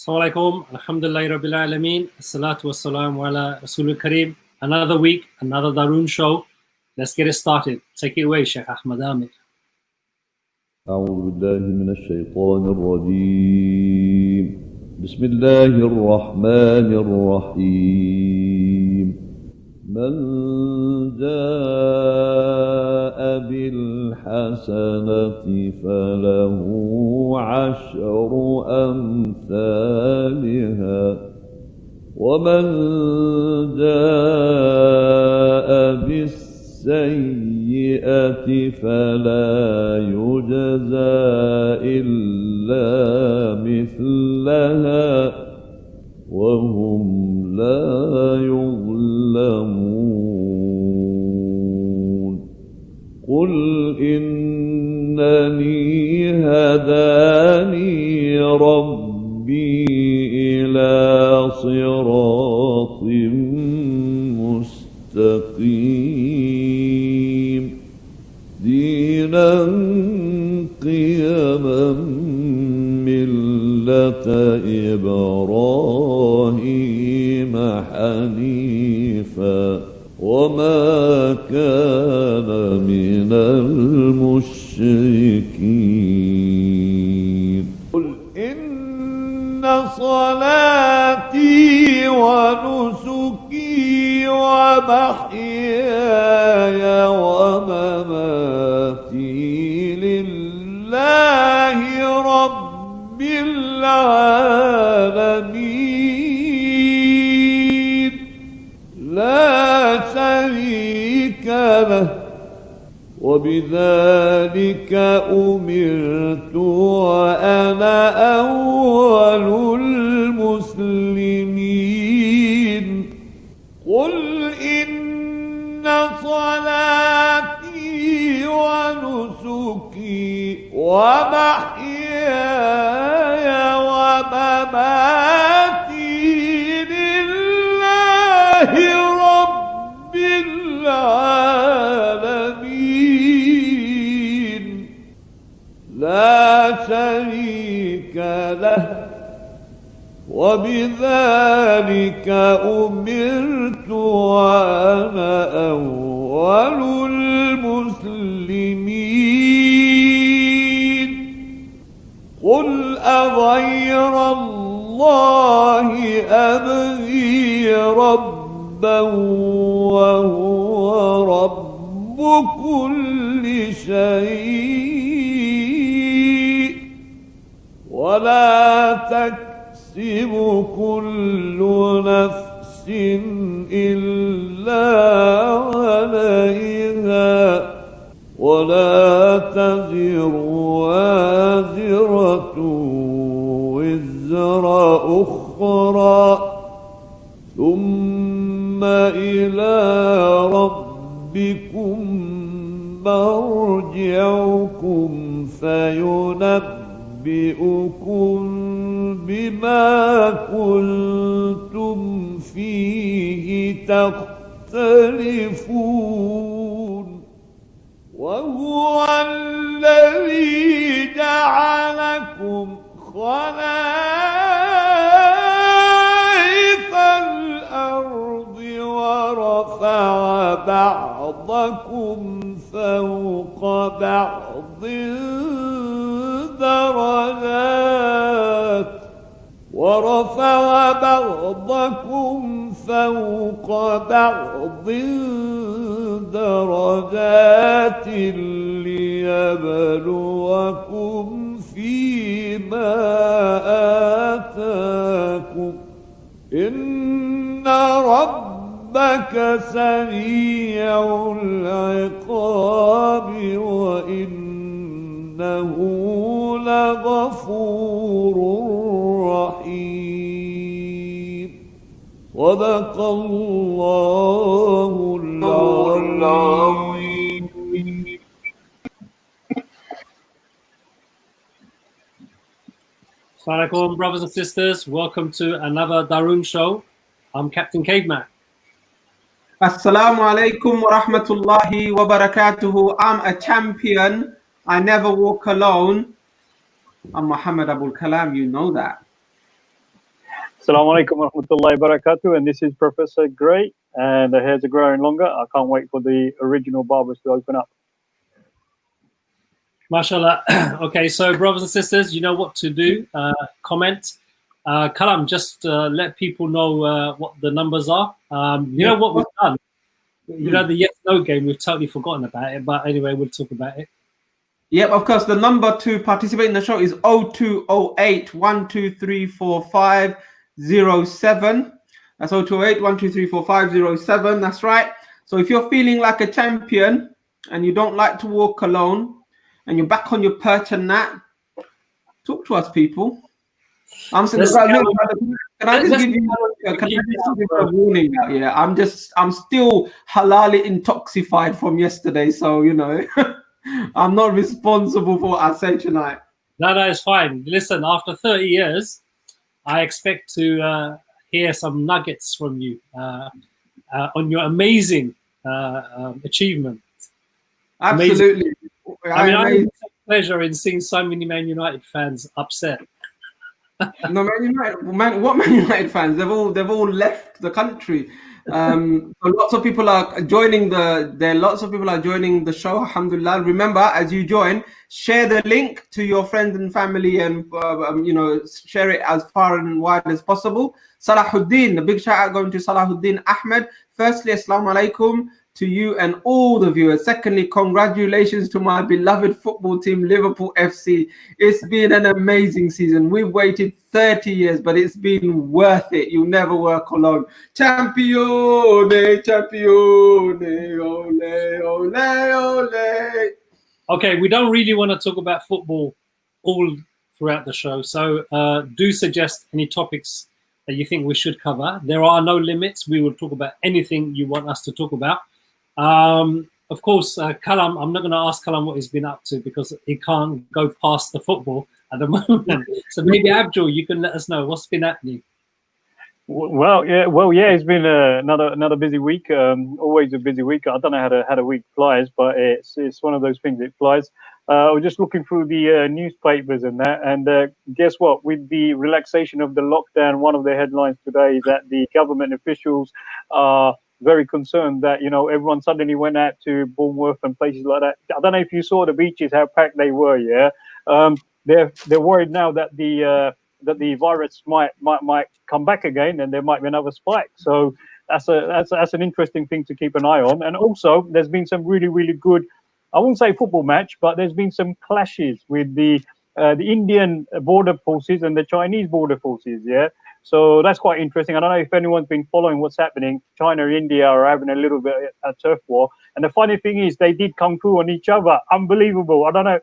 Assalamu alaikum, alhamdulillahi rabbil alameen, assalatu wassalamu ala Rasulul Kareem. Another week, another Darun show. Let's get it started. Take it away, Sheikh Ahmad Amir. أعوذ بالله من الشيطان الرجيم. بسم الله الرحمن الرحيم. من جاء بالحسنة فله عشر أمثالها ومن جاء بالسيئة فلا يجزى إلا مثلها وهم لا يظلمون. قل إنني هداني ربي إلى صراط مستقيم دينا قيما ملة إبراهيم حنيفا وما كان من المشركين. قل إن صلاتي ونسكي ومحياي ومماتي لله رب العالمين لا شريك له وبذلك أمرت وأنا أول المسلمين. قل إن صلاتي ونسكي ومحياي ومماتي لله رب العالمين لا شريك له وبذلك أمرت وأنا أول المسلمين. قل أغير الله أبغي ربا وهو رب كل شيء ولا تكسب كل نفس إلا عليها ولا تزر وازرة وزر أخرى ثم إلى ربكم مرجعكم فينبئكم بما كنتم فيه تختلفون. وهو الذي جعلكم خلائف الأرض ورفع بعضكم فوق بعض درجات ليبلوكم فيما آتاكم إن ربك سريع العقاب وإنه لغفور رحيم. صدق الله العظيم. Assalamu alaikum, brothers and sisters. Welcome to another Darun show. I'm Captain Caveman. Assalamu alaikum wa rahmatullahi wa barakatuhu. I'm a champion. I never walk alone. I'm Muhammad Abul Kalam, you know that. Assalamu alaikum wa rahmatullahi wa barakatuh, and this is Professor Gray, and the hairs are growing longer. I can't wait for the original barbers to open up. MashaAllah. Okay, so brothers and sisters, you know what to do. Comment. Kalam, just let people know what the numbers are. You know what we've done? You know the yes-no game, we've totally forgotten about it, but anyway, we'll talk about it. Yep, of course. The number to participate in the show is 0208 1234507. That's 0208 1234507. That's right. So if you're feeling like a champion and you don't like to walk alone and you're back on your perch and that, talk to us, people. I'm saying, can I just give you a warning out here? I'm still halal intoxicated from yesterday, so you know. I'm not responsible for what I say tonight. No, it's fine. Listen, after 30 years, I expect to hear some nuggets from you on your amazing achievement. Absolutely. Amazing. I mean, I take pleasure in seeing so many Man United fans upset. No, what Man United fans? They've all left the country. So lots of people are joining the show. Alhamdulillah. Remember, as you join, share the link to your friends and family, and share it as far and wide as possible. Salahuddin, a big shout out going to Salahuddin Ahmed. Firstly, assalamu alaikum to you and all the viewers. Secondly, congratulations to my beloved football team, Liverpool FC. It's been an amazing season. We've waited 30 years, but it's been worth it. You'll never work alone. Champione, champione, ole, ole, ole. Okay, we don't really want to talk about football all throughout the show, so do suggest any topics that you think we should cover. There are no limits. We will talk about anything you want us to talk about. Of course, Kalam, I'm not going to ask Kalam what he's been up to because he can't go past the football at the moment. So maybe Abdul, you can let us know what's been happening. Well, yeah, it's been another busy week. Always a busy week. I don't know how the week flies, but it's one of those things. It flies. I was just looking through the newspapers and that, and guess what? With the relaxation of the lockdown, one of the headlines today is that the government officials are very concerned that everyone suddenly went out to Bournemouth and places like that. I don't know if you saw the beaches, how packed they were. Yeah, they're worried now that the virus might come back again, and there might be another spike. So that's an interesting thing to keep an eye on. And also, there's been some really, really good, I wouldn't say football match, but there's been some clashes with the Indian border forces and the Chinese border forces. Yeah. So that's quite interesting. I don't know if anyone's been following what's happening. China and India are having a little bit of a turf war. And the funny thing is they did come through on each other. Unbelievable. I don't know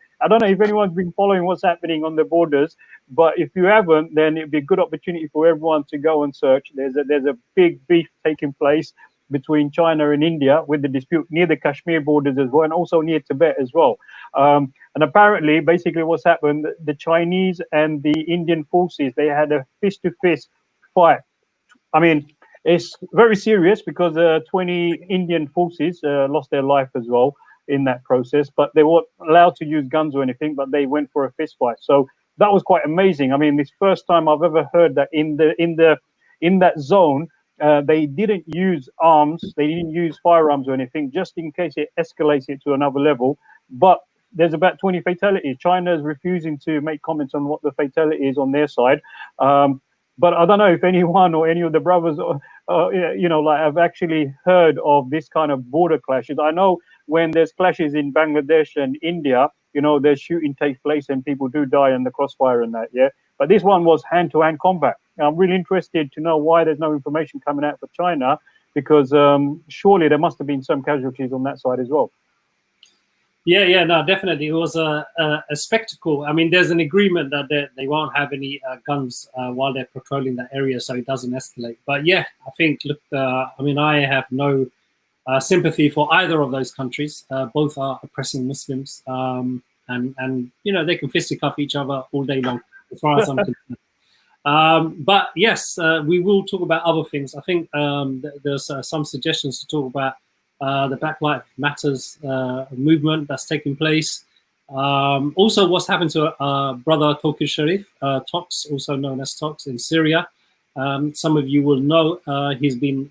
if anyone's been following what's happening on the borders, but if you haven't, then it'd be a good opportunity for everyone to go and search. There's a big beef taking place between China and India with the dispute near the Kashmir borders as well, and also near Tibet as well. And apparently, basically what's happened, the Chinese and the Indian forces, they had a fist-to-fist fight. I mean, it's very serious because 20 Indian forces lost their life as well in that process, but they weren't allowed to use guns or anything, but they went for a fist fight. So that was quite amazing. I mean, this first time I've ever heard that in that zone, they didn't use arms, they didn't use firearms or anything, just in case it escalates it to another level. But there's about 20 fatalities. China is refusing to make comments on what the fatality is on their side. But I don't know if anyone or any of the brothers, have actually heard of this kind of border clashes. I know when there's clashes in Bangladesh and India, there's shooting takes place and people do die in the crossfire and that, yeah. But this one was hand-to-hand combat. I'm really interested to know why there's no information coming out for China, because surely there must have been some casualties on that side as well. Yeah, no, definitely. It was a spectacle. I mean, there's an agreement that they won't have any guns while they're patrolling that area, so it doesn't escalate. But yeah, I think, look, I have no sympathy for either of those countries. Both are oppressing Muslims, and they can fisticuff each other all day long, as far as I'm concerned. But yes, we will talk about other things. I think there's some suggestions to talk about the Black Lives Matters movement that's taking place. Also, what's happened to brother Tawqir Sharif, Tox, also known as Tox, in Syria. Some of you will know he's been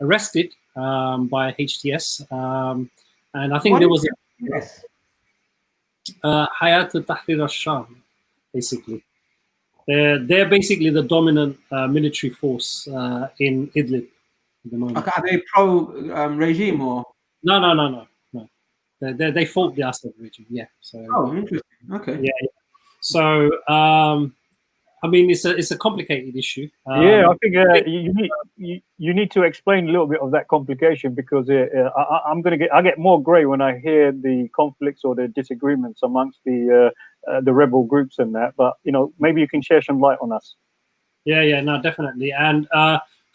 arrested by HTS, and I think there was Yes. Hayat al-Tahrir al-Sham, basically. They're basically the dominant military force in Idlib at the moment. Okay, are they pro regime or? No. They fought the Assad regime. Yeah. So. Oh, interesting. Okay. Yeah. So I mean, it's a complicated issue. Yeah, I think you need to explain a little bit of that complication, because I get more grey when I hear the conflicts or the disagreements amongst the rebel groups and that. But maybe you can share some light on us. Yeah, no, definitely. And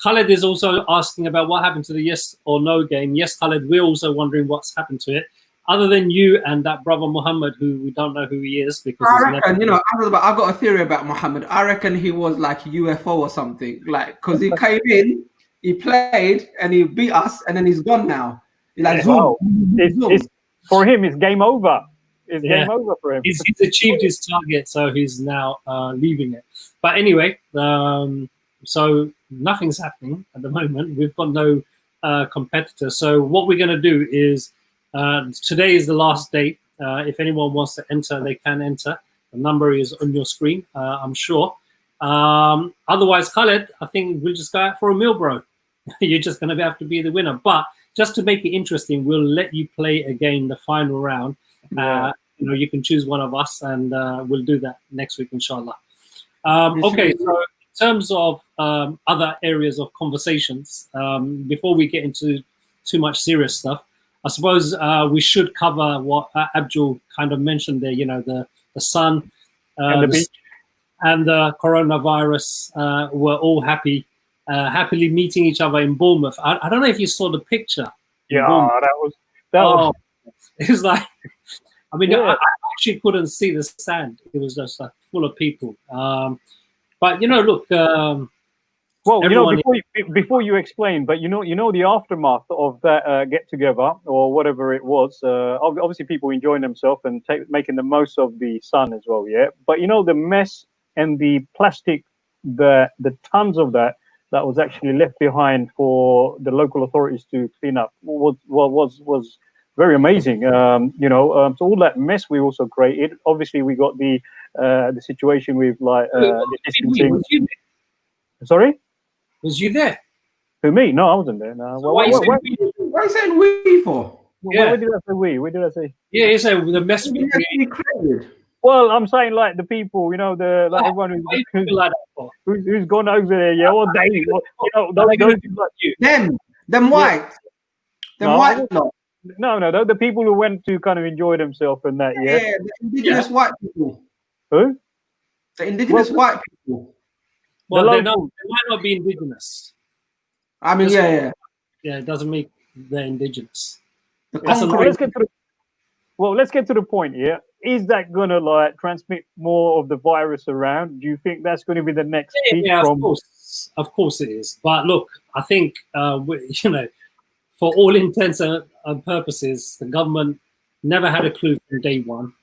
Khaled is also asking about what happened to the yes or no game. Yes, Khaled, we're also wondering what's happened to it. Other than you and that brother Muhammad, who we don't know who he is, because I reckon, I've got a theory about Muhammad. I reckon he was like a UFO or something, like, because he came in, he played, and he beat us, and then he's gone now. He's like, zoom. It's, for him, it's game over. It's game over for him. He's achieved his target, so he's now leaving it. But anyway, so nothing's happening at the moment. We've got no competitor. So what we're going to do is, today is the last day. If anyone wants to enter, they can enter. The number is on your screen, I'm sure. Otherwise, Khaled, I think we'll just go out for a meal, bro. You're just going to have to be the winner. But just to make it interesting, we'll let you play again the final round. You can choose one of us, and we'll do that next week, inshallah. Okay, so in terms of other areas of conversations, before we get into too much serious stuff, I suppose we should cover what Abdul kind of mentioned there. The sun and the beach and the coronavirus were all happily meeting each other in Bournemouth. I don't know if you saw the picture. Yeah, that was. It was like, I mean, I actually couldn't see the sand. It was just full of people. But look. Well, before you explain, but the aftermath of that get together or whatever it was. Obviously, people enjoying themselves and making the most of the sun as well. Yeah, but the mess and the plastic, the tons of that was actually left behind for the local authorities to clean up was very amazing. So all that mess we also created. Obviously, we got the situation with the distancing. Sorry. Was you there? Who, me? No, I wasn't there. No. Why are you saying we for? Where did I say we? Where did I say? Yeah, you said the mess we created. Well, I'm saying like the people, everyone who's gone over there, yeah, all day, those like you. Them white, white. No, the people who went to kind of enjoy themselves and that, yeah. Yeah, the indigenous white people. Who? The indigenous white people. Well, they might not be indigenous. I mean, yeah, it doesn't make they're indigenous. Let's get to the point here. Is that gonna transmit more of the virus around? Do you think that's going to be the next peak? Yeah, of course it is. But look, I think for all intents and purposes, the government never had a clue from day one.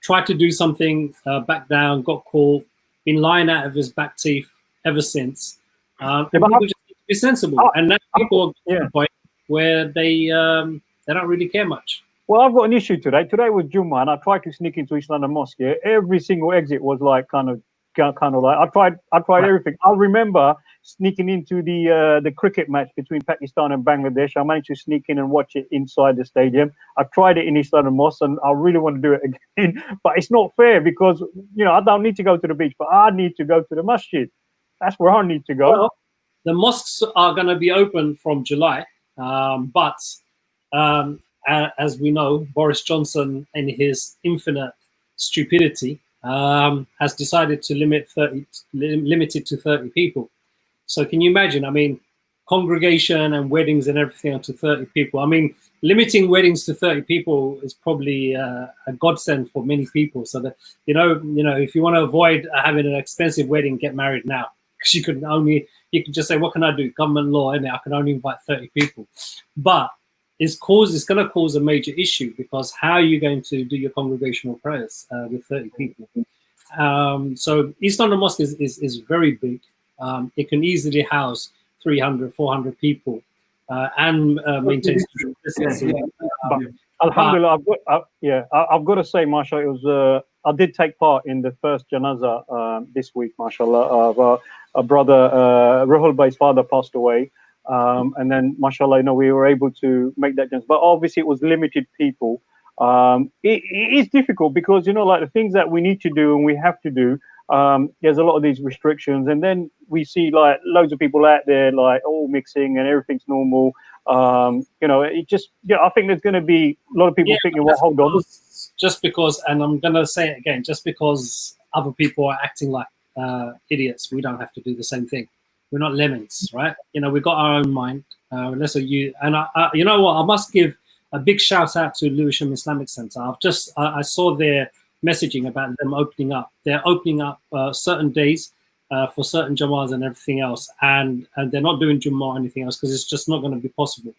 Tried to do something, back down, got caught. Been lying out of his back teeth ever since. People just need to be sensible, and now people are at a point where they don't really care much. Well, I've got an issue today. Today was Jummah, and I tried to sneak into East London Mosque. Yeah? Every single exit was like kind of like I tried everything. I remember sneaking into the cricket match between Pakistan and Bangladesh. I managed to sneak in and watch it inside the stadium. I tried it in East London Mosque, and I really want to do it again. But it's not fair because I don't need to go to the beach, but I need to go to the masjid. That's where I need to go. Well, the mosques are going to be open from July, but as we know, Boris Johnson, in his infinite stupidity, has decided to limit it to 30 people. So can you imagine? I mean, congregation and weddings and everything to 30 people. I mean, limiting weddings to 30 people is probably a godsend for many people. So that if you want to avoid having an expensive wedding, get married now, because you can just say, what can I do? Government law, and I can only invite 30 people. But it's going to cause a major issue, because how are you going to do your congregational prayers with 30 people? So East London Mosque is very big. It can easily house 300, 400 people and maintain social distancing. But Alhamdulillah, I've got to say, mashallah, it was. I did take part in the first janaza this week, mashallah, of a brother, Ruhul Bhai's father passed away. And then, mashallah, we were able to make that janaza. But obviously, it was limited people. It is difficult because, like the things that we need to do and we have to do, there's a lot of these restrictions. And then we see like loads of people out there, like all mixing and everything's normal. It just, I think there's going to be a lot of people thinking, well, hold on. Just because, and I'm going to say it again, just because other people are acting like idiots, we don't have to do the same thing. We're not lemmings, right? We've got our own mind. Let's say you, and you know what, I must give a big shout out to Lewisham Islamic Centre. I saw their messaging about them opening up. They're opening up certain days for certain Jamaahs and everything else, and they're not doing Jummah or anything else because it's just not going to be possible.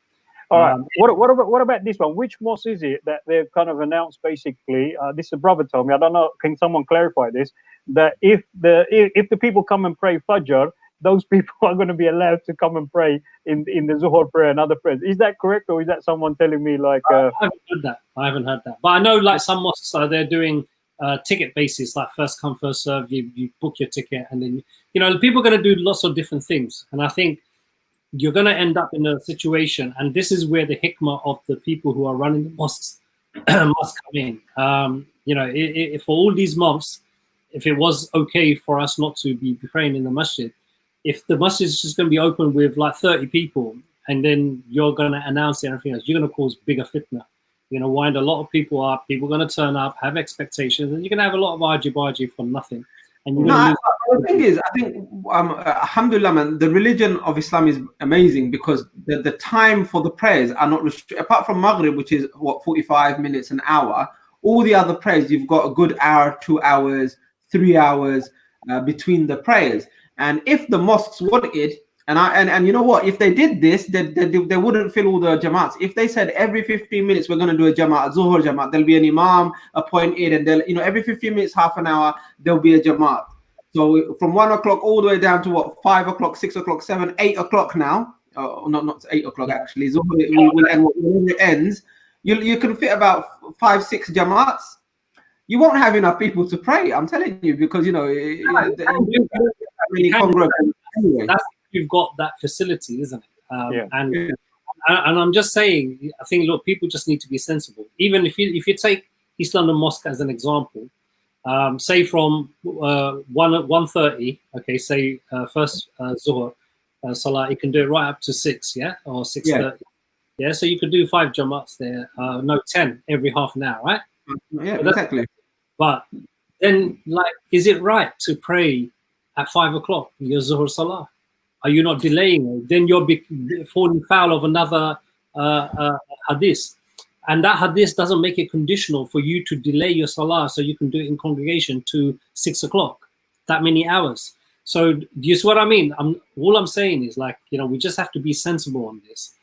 All right. What about this one? Which mosque is it that they've kind of announced basically? This a brother told me. I don't know. Can someone clarify this? That if the people come and pray Fajr, those people are going to be allowed to come and pray in the Zuhur prayer and other prayers. Is that correct, or is that someone telling me like? I haven't heard that. But I know like some mosques they're doing ticket basis, like first come first serve. You book your ticket, and then people are going to do lots of different things. And I think you're going to end up in a situation, and this is where the hikmah of the people who are running the mosques must come in. For all these months, if it was okay for us not to be praying in the masjid, if the masjid is just going to be open with like 30 people, and then you're going to announce everything else, you're going to cause bigger fitna. You're going to wind a lot of people up. People are going to turn up, have expectations, and you're going to have a lot of argy-bargy for nothing. And the thing is, I think, alhamdulillah, man, the religion of Islam is amazing because the time for the prayers are not restricted. Apart from Maghrib, which is 45 minutes, an hour, all the other prayers, you've got a good hour, 2 hours, 3 hours between the prayers. And if the mosques wanted, and you know what, if they did this, they wouldn't fill all the jamaats. If they said every 15 minutes we're going to do a jamaat, Zuhur jamaat, there'll be an imam appointed, and they'll, every 15 minutes, half an hour, there'll be a jamaat. So from 1 o'clock all the way down to what, 5 o'clock, 6 o'clock, 7, 8 o'clock now. Not 8 o'clock actually. Zuhur will end when it ends. You can fit about 5, 6 jamaats. You won't have enough people to pray. I'm telling you, because anyway. That's you've got that facility, isn't it? And I'm just saying, I think look, people just need to be sensible. Even if you take East London Mosque as an example, say from 1:30, okay, say first Zuhur Salah, you can do it right up to 6, or 6:30. Yeah, so you could do 5 jamaats there, 10 every half an hour, right? Yeah, exactly. But then, like, is it right to pray at 5 o'clock your Zuhur Salah? Are you not delaying it? Then you're falling foul of another hadith. And that hadith doesn't make it conditional for you to delay your Salah so you can do it in congregation to 6 o'clock, that many hours. So do you see what I mean? All I'm saying is, like, we just have to be sensible on this.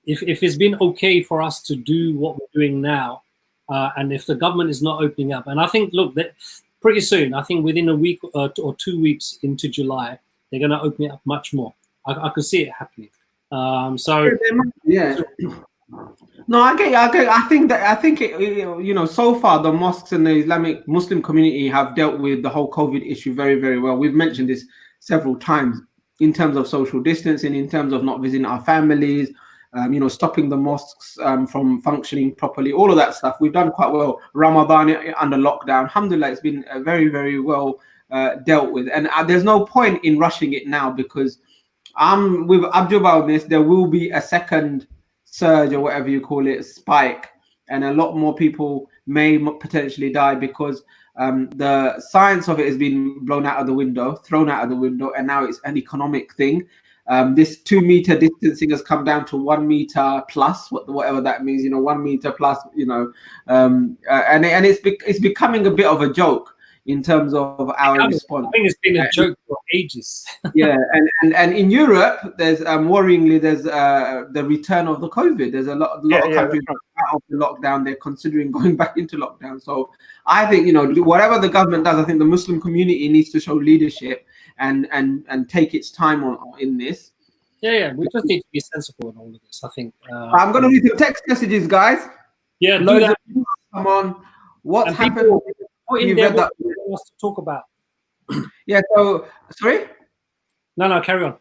If it's been okay for us to do what we're doing now, and if the government is not opening up, and I think, look, that pretty soon, I think within a week or 2 weeks into July, they're going to open it up much more. I could see it happening. No, I get. I think it, so far the mosques and the Islamic Muslim community have dealt with the whole COVID issue very, very well. We've mentioned this several times in terms of social distancing, in terms of not visiting our families, stopping the mosques from functioning properly, all of that stuff. We've done quite well. Ramadan under lockdown, alhamdulillah, it's been very, very well dealt with. And there's no point in rushing it now, because with Abdul on this, there will be a second surge, or whatever you call it, spike, and a lot more people may potentially die, because the science of it has been thrown out of the window, and now it's an economic thing. This 2 meter distancing has come down to 1 meter plus, whatever that means, 1 meter plus, and it's becoming a bit of a joke. in terms of our response. I think it's been a joke for ages. Yeah, and in Europe, there's worryingly there's the return of the COVID. There's a lot of countries out of the lockdown. They're considering going back into lockdown. So I think, you know, whatever the government does, I think the Muslim community needs to show leadership and take its time in this. Yeah, we just need to be sensible in all of this, I think. I'm going to read some text messages, guys. Yeah, Loads do that. of people, come on. What's And happened? people put in You there read what that? they want us to talk about. Yeah, so, sorry? No, carry on.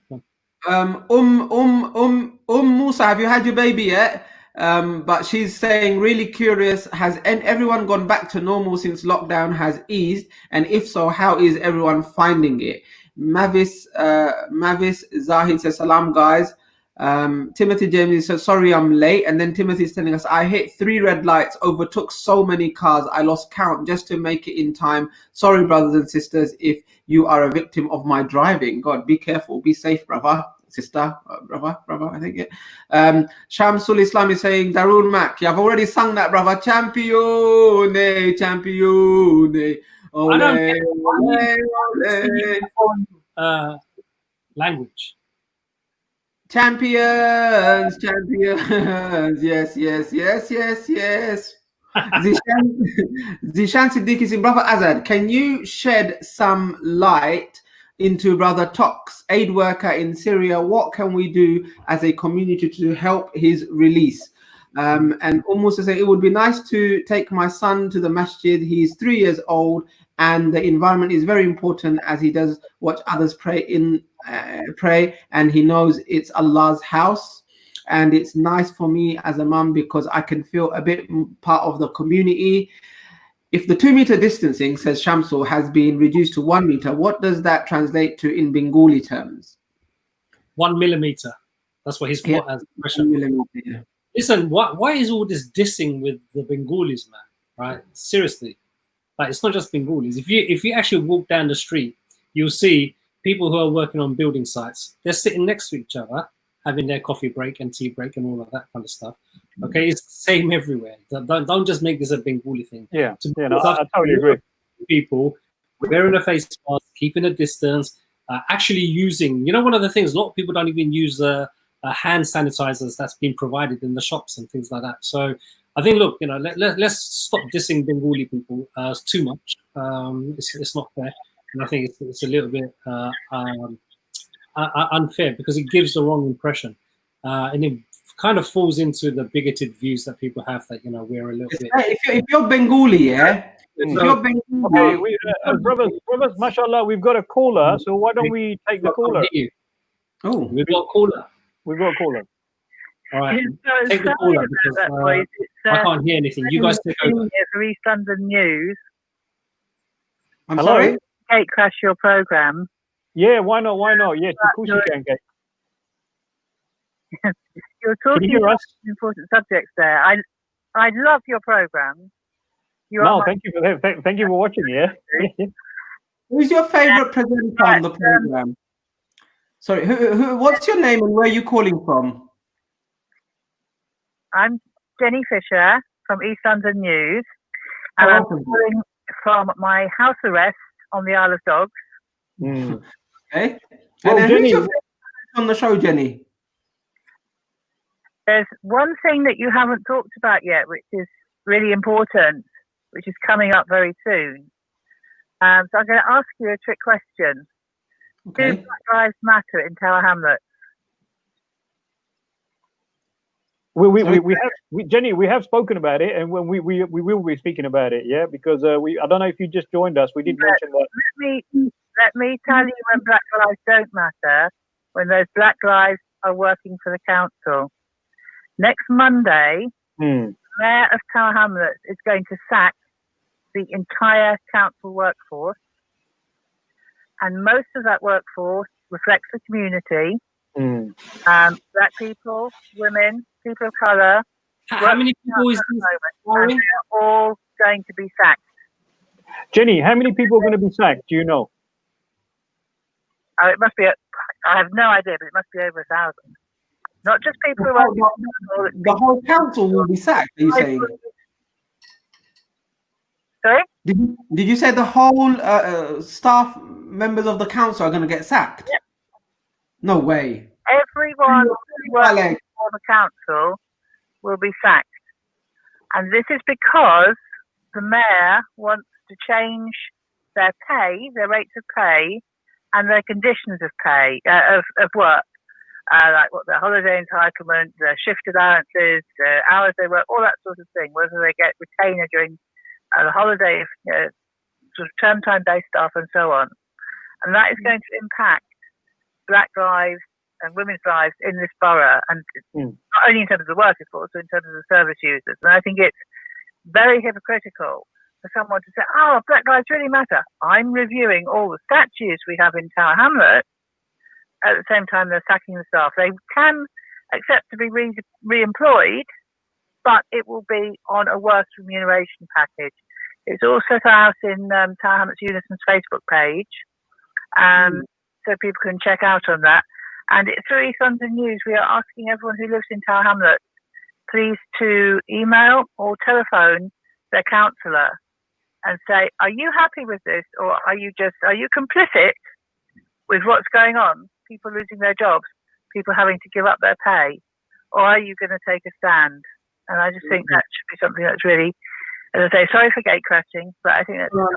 Musa, have you had your baby yet? But she's saying, really curious, has everyone gone back to normal since lockdown has eased? And if so, how is everyone finding it? Mavis Zahid says, salam guys. Timothy James says, sorry I'm late. And then Timothy's telling us, I hit 3 red lights, overtook so many cars, I lost count just to make it in time. Sorry, brothers and sisters, if you are a victim of my driving. God, be careful, be safe, brother, sister, brother, I think it. Shamsul Islam is saying, Darul Mak, you've already sung that, brother. Champione, champione. Ole, I don't ole, ole. Language. Champions. Yes. Zishan Siddiq is in. Brother Azad, can you shed some light into Brother Tox, aid worker in Syria? What can we do as a community to help his release? And almost to say, it would be nice to take my son to the masjid. He's 3 years old, and the environment is very important as he does watch others pray, and he knows it's Allah's house. And it's nice for me as a mum because I can feel a bit part of the community. If the 2 meter distancing, says Shamsul, has been reduced to 1 meter, what does that translate to in Bengali terms? 1 millimeter. That's what he's put as question. Yeah. Listen, why is all this dissing with the Bengalis, man? Right? Seriously. Like, it's not just Bengalis. If you actually walk down the street, you'll see people who are working on building sites. They're sitting next to each other, having their coffee break and tea break and all of that kind of stuff. Okay, it's the same everywhere. Don't just make this a Bengali thing. I totally agree. People wearing a face mask, keeping a distance, actually using. You know, one of the things, a lot of people don't even use hand sanitizers that's been provided in the shops and things like that. So I think, look, you know, let's stop dissing Bengali people too much. It's not fair, and I think it's a little bit unfair because it gives the wrong impression, and it kind of falls into the bigoted views that people have that, you know, we're a little bit. If you're Bengali, brothers, mashallah, we've got a caller, so why don't we take the caller? Oh, we've got a caller. We've got a caller. All right, take the caller because I can't hear anything. You guys take over. For East London News. I'm sorry? Kate, crash your program. Yeah, why not? Yes, of course you can, Kate. You're talking about important subjects there. I love your program. Thank you for watching. Yeah. Who's your favorite presenter on the program? Sorry, who? What's your name and where are you calling from? I'm Jenny Fisher from East London News, and I'm calling from my house arrest on the Isle of Dogs. Okay. And who's your favorite on the show, Jenny? There's one thing that you haven't talked about yet, which is really important, which is coming up very soon. So I'm going to ask you a trick question. Okay. Do Black Lives Matter in Tower Hamlets? Jenny, we have spoken about it, and when we will be speaking about it, yeah, because I don't know if you just joined us. We did mention that. Let me tell you when Black Lives don't matter, when those Black Lives are working for the council. Next Monday, the Mayor of Tower Hamlets is going to sack the entire council workforce, and most of that workforce reflects the community. Black people, women, people of colour. How many people is this? And they're all going to be sacked. Jenny, how many people are going to be sacked? Do you know? Oh, it must be. I have no idea, but it must be over 1,000. Not just people who are. The whole council will be sacked. Are you saying? Sorry? Did you say the whole staff members of the council are going to get sacked? Yep. No way. Everyone who works for the council will be sacked. And this is because the mayor wants to change their pay, their rates of pay, and their conditions of pay, of work. Like what their holiday entitlement, their shift allowances, the hours they work, all that sort of thing, whether they get retainer during the holiday, sort of term time based staff and so on. And that is going to impact black lives and women's lives in this borough, and not only in terms of the workers, but also in terms of the service users. And I think it's very hypocritical for someone to say, oh, black lives really matter. I'm reviewing all the statues we have in Tower Hamlets. At the same time, they're sacking the staff. They can accept to be re-employed, but it will be on a worse remuneration package. It's all set out in Tower Hamlets Unison's Facebook page, so people can check out on that. And through East London News, we are asking everyone who lives in Tower Hamlets, please to email or telephone their councillor and say, are you happy with this, or are you complicit with what's going on? People losing their jobs, people having to give up their pay, or are you going to take a stand? And I just think that should be something that's really, as I say, sorry for gatecrashing, but I think that's no.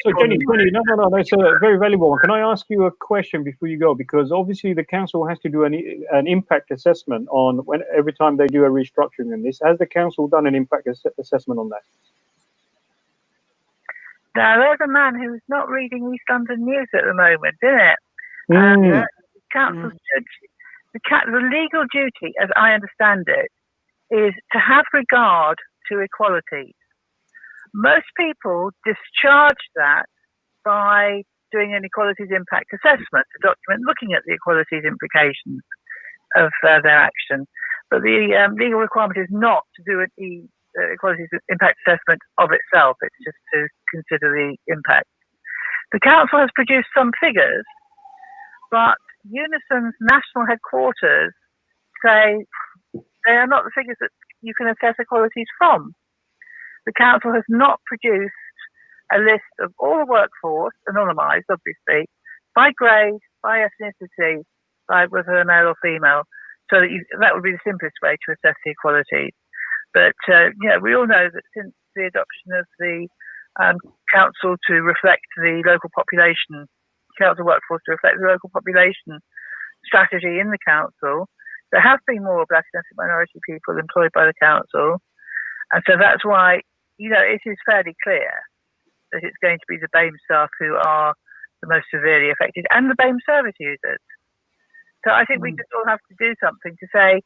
So Jenny, no, that's a very valuable one. Can I ask you a question before you go? Because obviously the council has to do an impact assessment on every time they do a restructuring in this. Has the council done an impact assessment on that? Now, there's a man who's not reading East London News at the moment, isn't it? The legal duty, as I understand it, is to have regard to equalities. Most people discharge that by doing an equalities impact assessment, a document looking at the equalities implications of their action. But the legal requirement is not to do an equalities impact assessment of itself. It's just to consider the impact. The council has produced some figures, but Unison's national headquarters say they are not the figures that you can assess equalities from. The council has not produced a list of all the workforce, anonymised obviously, by grade, by ethnicity, by whether they're male or female, so that would be the simplest way to assess the equalities. But we all know that since the adoption of the council to reflect the local population, council workforce to reflect the local population strategy in the council, there have been more black and ethnic minority people employed by the council. And so that's why, it is fairly clear that it's going to be the BAME staff who are the most severely affected, and the BAME service users. So I think we just all have to do something to say,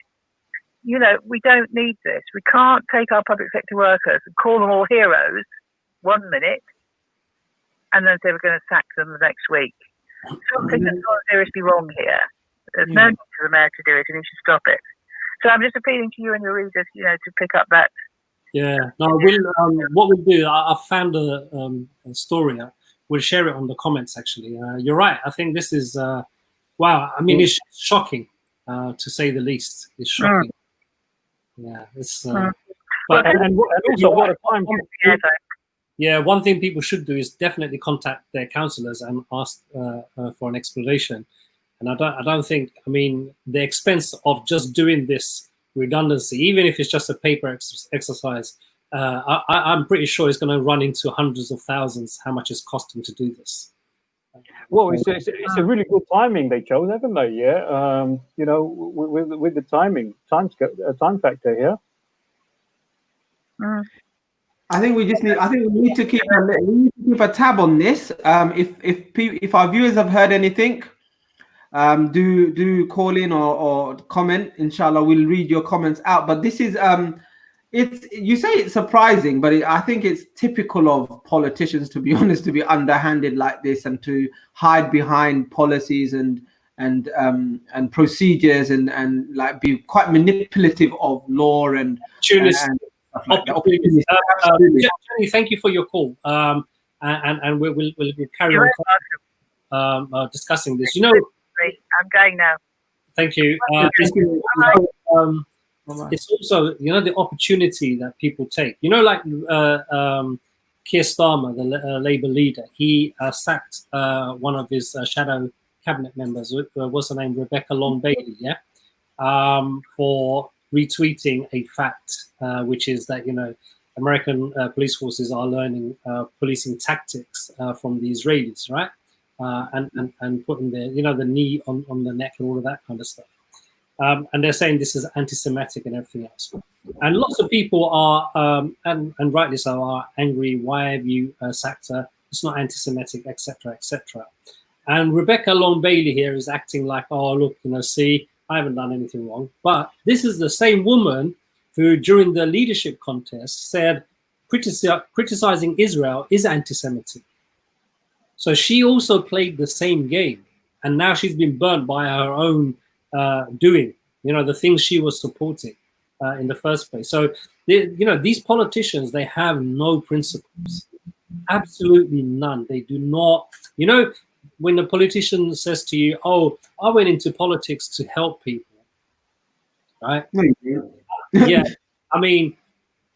we don't need this. We can't take our public sector workers and call them all heroes 1 minute and then say we're going to sack them the next week. Something that's not seriously wrong here. There's no need for the mayor to do it, and he should stop it. So I'm just appealing to you and your readers, to pick up that. Yeah. No, what we'll do, I found a story. We'll share it on the comments, actually. You're right. I think this is, wow. I mean, it's shocking, to say the least. It's shocking. Yeah. It's, but and also what a time. Yeah, one thing people should do is definitely contact their councillors and ask for an explanation. And I don't think, the expense of just doing this redundancy, even if it's just a paper exercise, I'm pretty sure it's going to run into hundreds of thousands. How much it's costing to do this? Well, it's a really good timing they chose, haven't they? Yeah, with the time factor here. I think we need to keep a tab on this. If our viewers have heard anything, do call in or comment. Inshallah, we'll read your comments out. But this is you say it's surprising, but I think it's typical of politicians, to be honest, to be underhanded like this and to hide behind policies and procedures and like be quite manipulative of law and opportunities. Jenny, thank you for your call. And we'll carry on discussing this. I'm going now. Thank you. It's also, the opportunity that people take. Keir Starmer, the Labour leader, he sacked one of his shadow cabinet members. What's her name? Rebecca Long Bailey, yeah, for retweeting a fact, which is that American police forces are learning policing tactics from the Israelis, right? And putting the knee on the neck and all of that kind of stuff. And they're saying this is anti-Semitic and everything else. And lots of people are, and rightly so, are angry. Why have you sacked her? It's not anti-Semitic, etc., etc. And Rebecca Long Bailey here is acting like, oh, look, see, I haven't done anything wrong. But this is the same woman who, during the leadership contest, said criticizing Israel is anti-Semitic. So she also played the same game. And now she's been burnt by her own doing, the things she was supporting in the first place. So, these politicians, they have no principles, absolutely none. They do not, when a politician says to you, oh, I went into politics to help people, right? Yeah, I mean,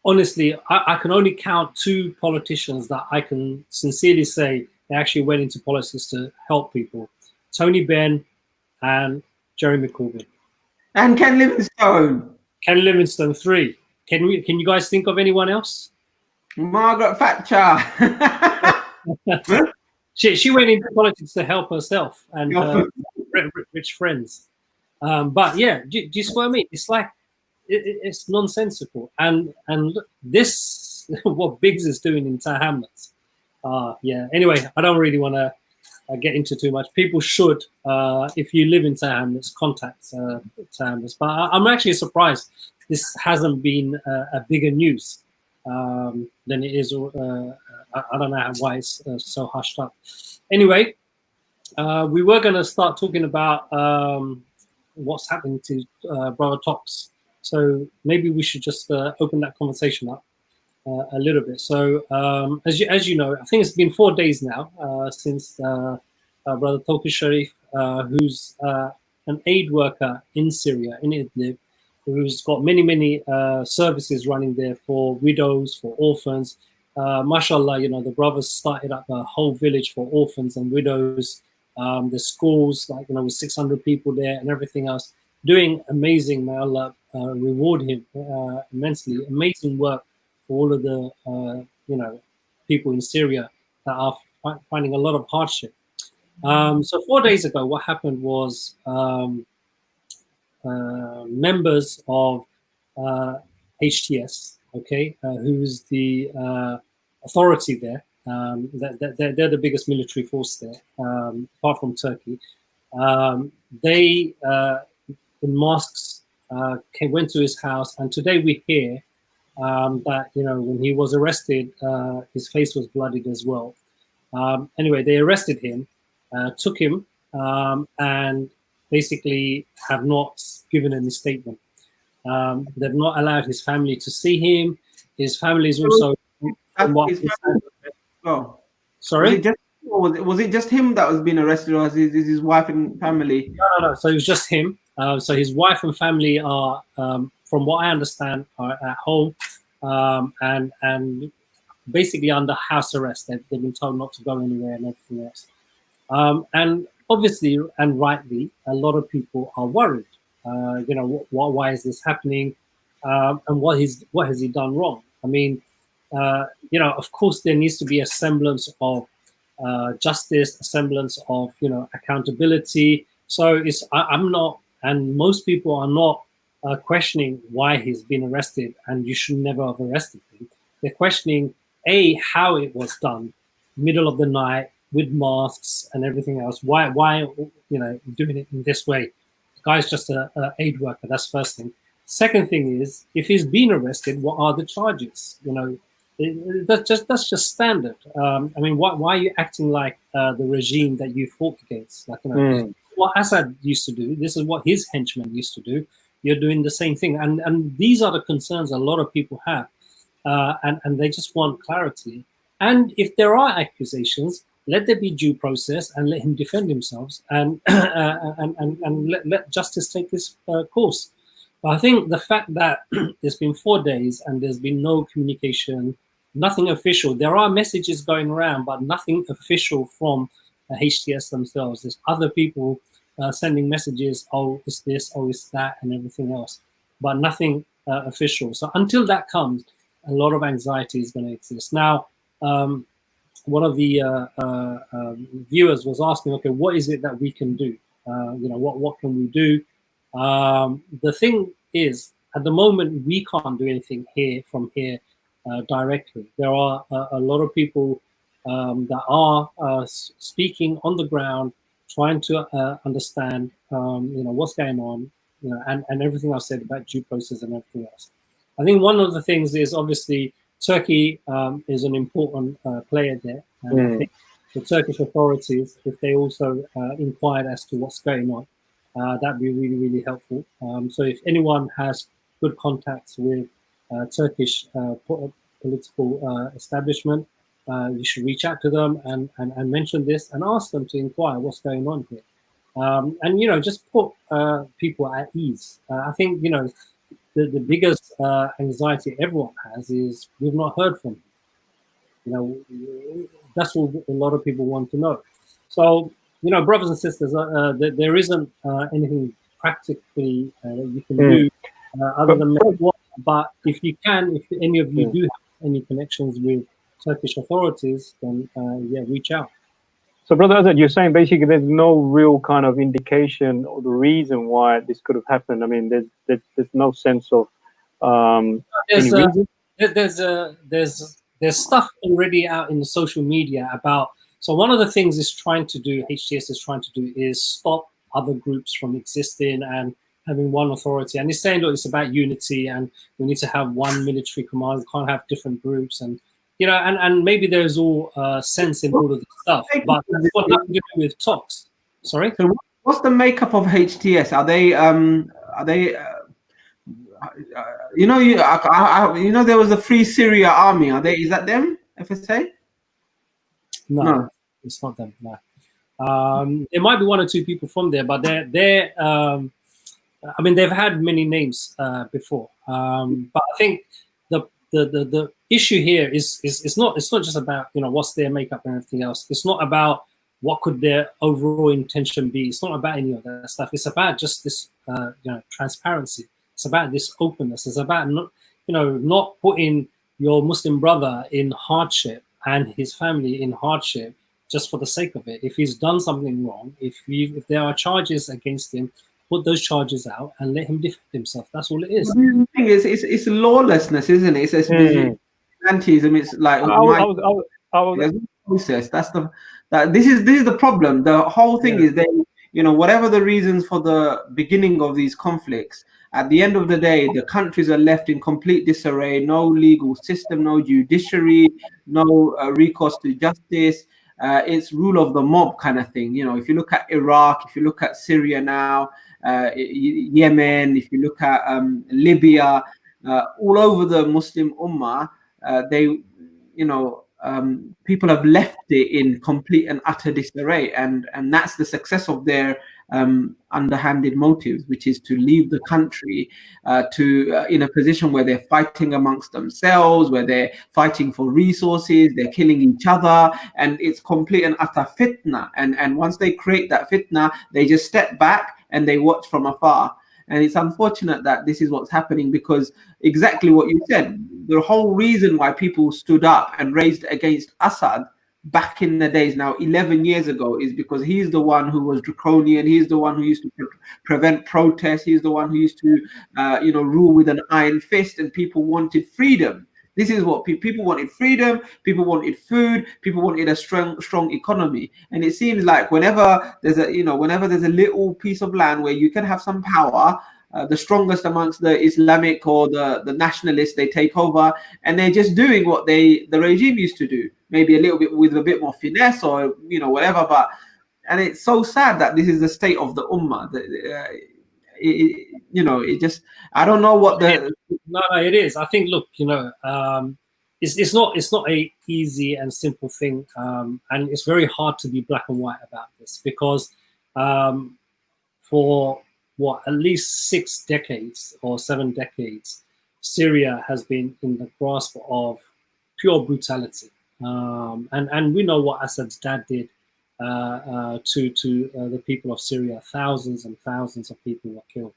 honestly, I can only count 2 politicians that I can sincerely say they actually went into politics to help people. Tony Benn and Jeremy Corbyn. And Ken Livingstone. Ken Livingstone, 3. Can you guys think of anyone else? Margaret Thatcher. She went into politics to help herself and her rich friends. But yeah, do you see what I mean? It's like it's nonsensical. And look, this what Biggs is doing in Tower Hamlets. Yeah. Anyway, I don't really want to get into too much. People should, if you live in Tower Hamlets, contact Tower Hamlets. But I'm actually surprised this hasn't been a bigger news than it is. I don't know why it's so hushed up. Anyway, we were going to start talking about what's happening to Brother Tox. So maybe we should just open that conversation up a little bit. So as you know, I think it's been 4 days now since Brother Tawfiq Sharif, who's an aid worker in Syria, in Idlib, who's got many services running there for widows, for orphans. Mashallah, the brothers started up a whole village for orphans and widows. The schools, with 600 people there and everything else, doing amazing. May Allah reward him immensely. Amazing work for all of the people in Syria that are finding a lot of hardship. So 4 days ago, what happened was members of HTS, who's the authority there. They're the biggest military force there, apart from Turkey. They, in mosques, went to his house, and today we hear that when he was arrested, his face was bloodied as well. Anyway, they arrested him, took him, and basically have not given any statement. They've not allowed his family to see him. His family is also. Sorry. Was it just him that was being arrested, or is his wife and family? No. So it was just him. So his wife and family are, from what I understand, are at home and basically under house arrest. They've been told not to go anywhere and everything else. And obviously, and rightly, a lot of people are worried. Why is this happening? And what has he done wrong? I mean, of course, there needs to be a semblance of justice, a semblance of accountability. So I'm not, and most people are not questioning why he's been arrested, and you should never have arrested him. They're questioning how it was done, middle of the night with masks and everything else. Why doing it in this way? The guy's just a aid worker. That's first thing. Second thing is, if he's been arrested, what are the charges? That's just standard. I mean, why are you acting like the regime that you fought against? What Assad used to do. This is what his henchmen used to do. You're doing the same thing, and these are the concerns a lot of people have, and they just want clarity. And if there are accusations, let there be due process and let him defend himself, and let justice take its course. But I think the fact that it's been 4 days and there's been no communication, nothing official. There are messages going around, but nothing official from HTS themselves. There's other people sending messages, oh, it's this, oh, it's that, and everything else, but nothing official. So until that comes, a lot of anxiety is going to exist. Now, one of the viewers was asking, okay, what is it that we can do? What can we do? The thing is, at the moment, we can't do anything from here directly. There are a lot of people that are speaking on the ground, trying to understand, what's going on, and everything I said about due process and everything else. I think one of the things is obviously Turkey is an important player there, and I think the Turkish authorities, if they also inquired as to what's going on, that'd be really, really helpful. So if anyone has good contacts with Turkish political establishment, you should reach out to them and mention this and ask them to inquire what's going on here. And, just put people at ease. I think, the biggest anxiety everyone has is we've not heard from him. That's what a lot of people want to know. So, brothers and sisters, there isn't anything practically that you can do other than make what. But if you can, if any of you do have any connections with Turkish authorities, then reach out. So, Brother Azad, you're saying basically there's no real kind of indication or the reason why this could have happened. I mean, there's no sense of any reason. There's stuff already out in the social media about. So one of the things HTS is trying to do is stop other groups from existing and having one authority. And it's saying, look, it's about unity and we need to have one military command. We can't have different groups. And, and maybe there's all sense in all of this stuff, but it's got nothing to do with talks. Sorry? So what's the makeup of HTS? Are they there was a Free Syria Army. Is that them? FSA? No, it's not them. No. There might be one or two people from there, but they're I mean, they've had many names before. But I think the issue here is it's not just about what's their makeup and everything else. It's not about what could their overall intention be. It's not about any of that stuff. It's about just this transparency. It's about this openness. It's about not putting your Muslim brother in hardship and his family in hardship just for the sake of it. If he's done something wrong, if there are charges against him, put those charges out and let him defend himself. That's all it is. The thing is, it's lawlessness, isn't it? It's antism. It's like process. This is the problem. The whole thing is that whatever the reasons for the beginning of these conflicts, at the end of the day, the countries are left in complete disarray. No legal system, no judiciary, no recourse to justice. It's rule of the mob kind of thing. If you look at Iraq, if you look at Syria now, Yemen, if you look at Libya, all over the Muslim Ummah, people have left it in complete and utter disarray, and that's the success of their underhanded motives, which is to leave the country in a position where they're fighting amongst themselves, where they're fighting for resources, they're killing each other, and it's complete and utter fitna. And once they create that fitna, they just step back and they watch from afar. And it's unfortunate that this is what's happening, because exactly what you said, the whole reason why people stood up and raised against Assad back in the days, now 11 years ago, is because he's the one who was draconian. He's the one who used to prevent protests. He's the one who used to rule with an iron fist, and people wanted freedom. This is what people wanted: freedom. People wanted food. People wanted a strong economy. And it seems like whenever there's a little piece of land where you can have some power, the strongest amongst the Islamic or the nationalists, they take over, and they're just doing what the regime used to do, maybe a little bit with a bit more finesse or whatever. And it's so sad that this is the state of the ummah. It just, I don't know what the. No, it is. I think, look, it's not a easy and simple thing, and it's very hard to be black and white about this, because for at least 6 decades or 7 decades, Syria has been in the grasp of pure brutality. And we know what Assad's dad did to the people of Syria. Thousands and thousands of people were killed.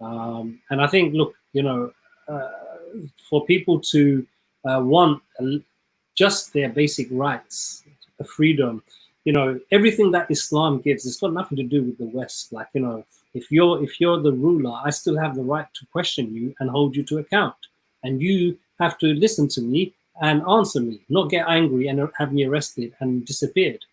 And I think, look, for people to want just their basic rights, the freedom, everything that Islam gives, it's got nothing to do with the West. Like, if you're the ruler, I still have the right to question you and hold you to account. And you have to listen to me and answer me, not get angry and have me arrested and disappeared.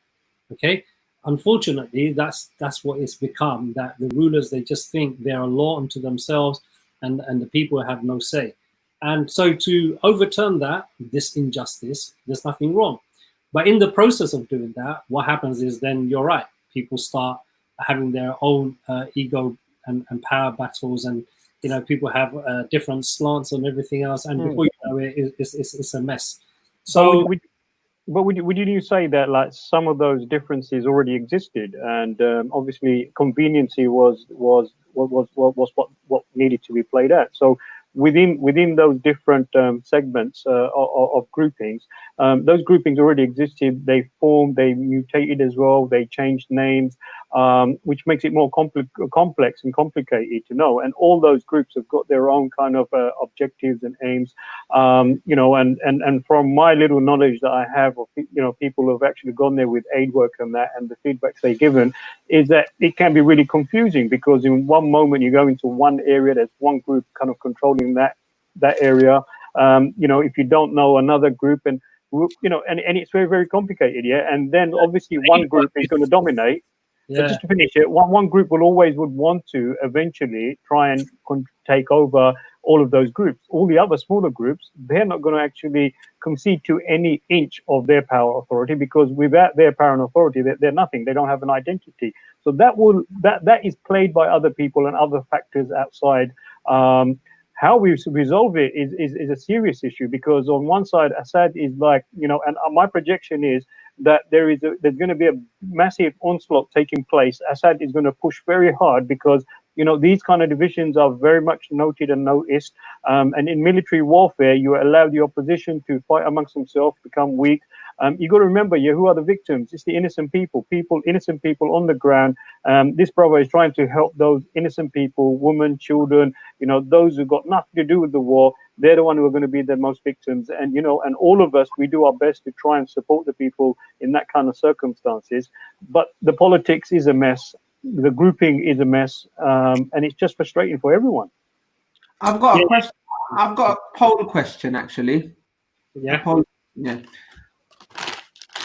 Okay? Unfortunately, that's what it's become, that the rulers, they just think they're a law unto themselves, and the people have no say. And so to overturn this injustice, there's nothing wrong. But in the process of doing that, what happens is, then you're right, people start having their own ego and power battles, and people have different slants on everything else, and before you know it, it's a mess. So, but would you say that, like, some of those differences already existed, and obviously conveniency was what needed to be played out? So within those different segments of groupings, those groupings already existed. They formed, they mutated as well. They changed names, which makes it more complex and complicated to know. And all those groups have got their own kind of objectives and aims. And from my little knowledge that I have of people who have actually gone there with aid work and that, and the feedbacks they've given, is that it can be really confusing, because in one moment you go into one area, there's one group kind of controlling that area. If you don't know another group, and it's very, very complicated, and then obviously one group is going to dominate. So just to finish it, one group would want to eventually try and take over all of those groups. All the other smaller groups, they're not going to actually concede to any inch of their power authority, because without their power and authority, they're nothing. They don't have an identity. So that is played by other people and other factors outside. How we resolve it is a serious issue, because on one side, Assad is like, and my projection is that there's going to be a massive onslaught taking place. Assad is going to push very hard, because these kind of divisions are very much noted and noticed. And in military warfare, you allow the opposition to fight amongst themselves, become weak. You got to remember, who are the victims? It's the innocent people, innocent people on the ground. This brother is trying to help those innocent people, women, children, those who got nothing to do with the war. They're the ones who are going to be the most victims. And, and all of us, we do our best to try and support the people in that kind of circumstances. But the politics is a mess. The grouping is a mess. And it's just frustrating for everyone. I've got a question. I've got a poll question, actually. Yeah.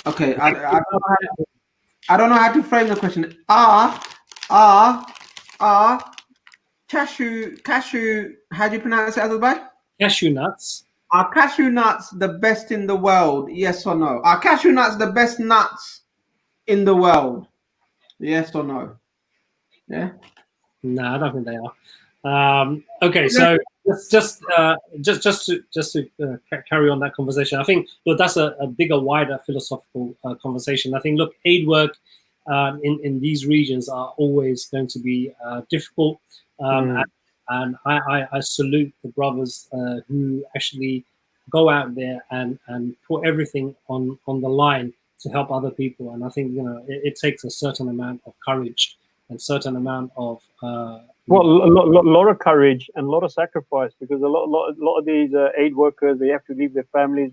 Okay. I don't know how to frame the question. Are cashew, how do you pronounce it, Azabay? Cashew nuts. Are cashew nuts the best in the world? Yes or no? Are cashew nuts the best nuts in the world? Yes or no? Yeah. No, I don't think they are. Okay, so just to carry on that conversation, I think that's a bigger, wider philosophical conversation. I think, look, aid work in these regions are always going to be difficult, and I salute the brothers who actually go out there and put everything on the line to help other people. And I think it takes a certain amount of courage and certain amount of a lot of courage and a lot of sacrifice, because a lot of these aid workers, they have to leave their families.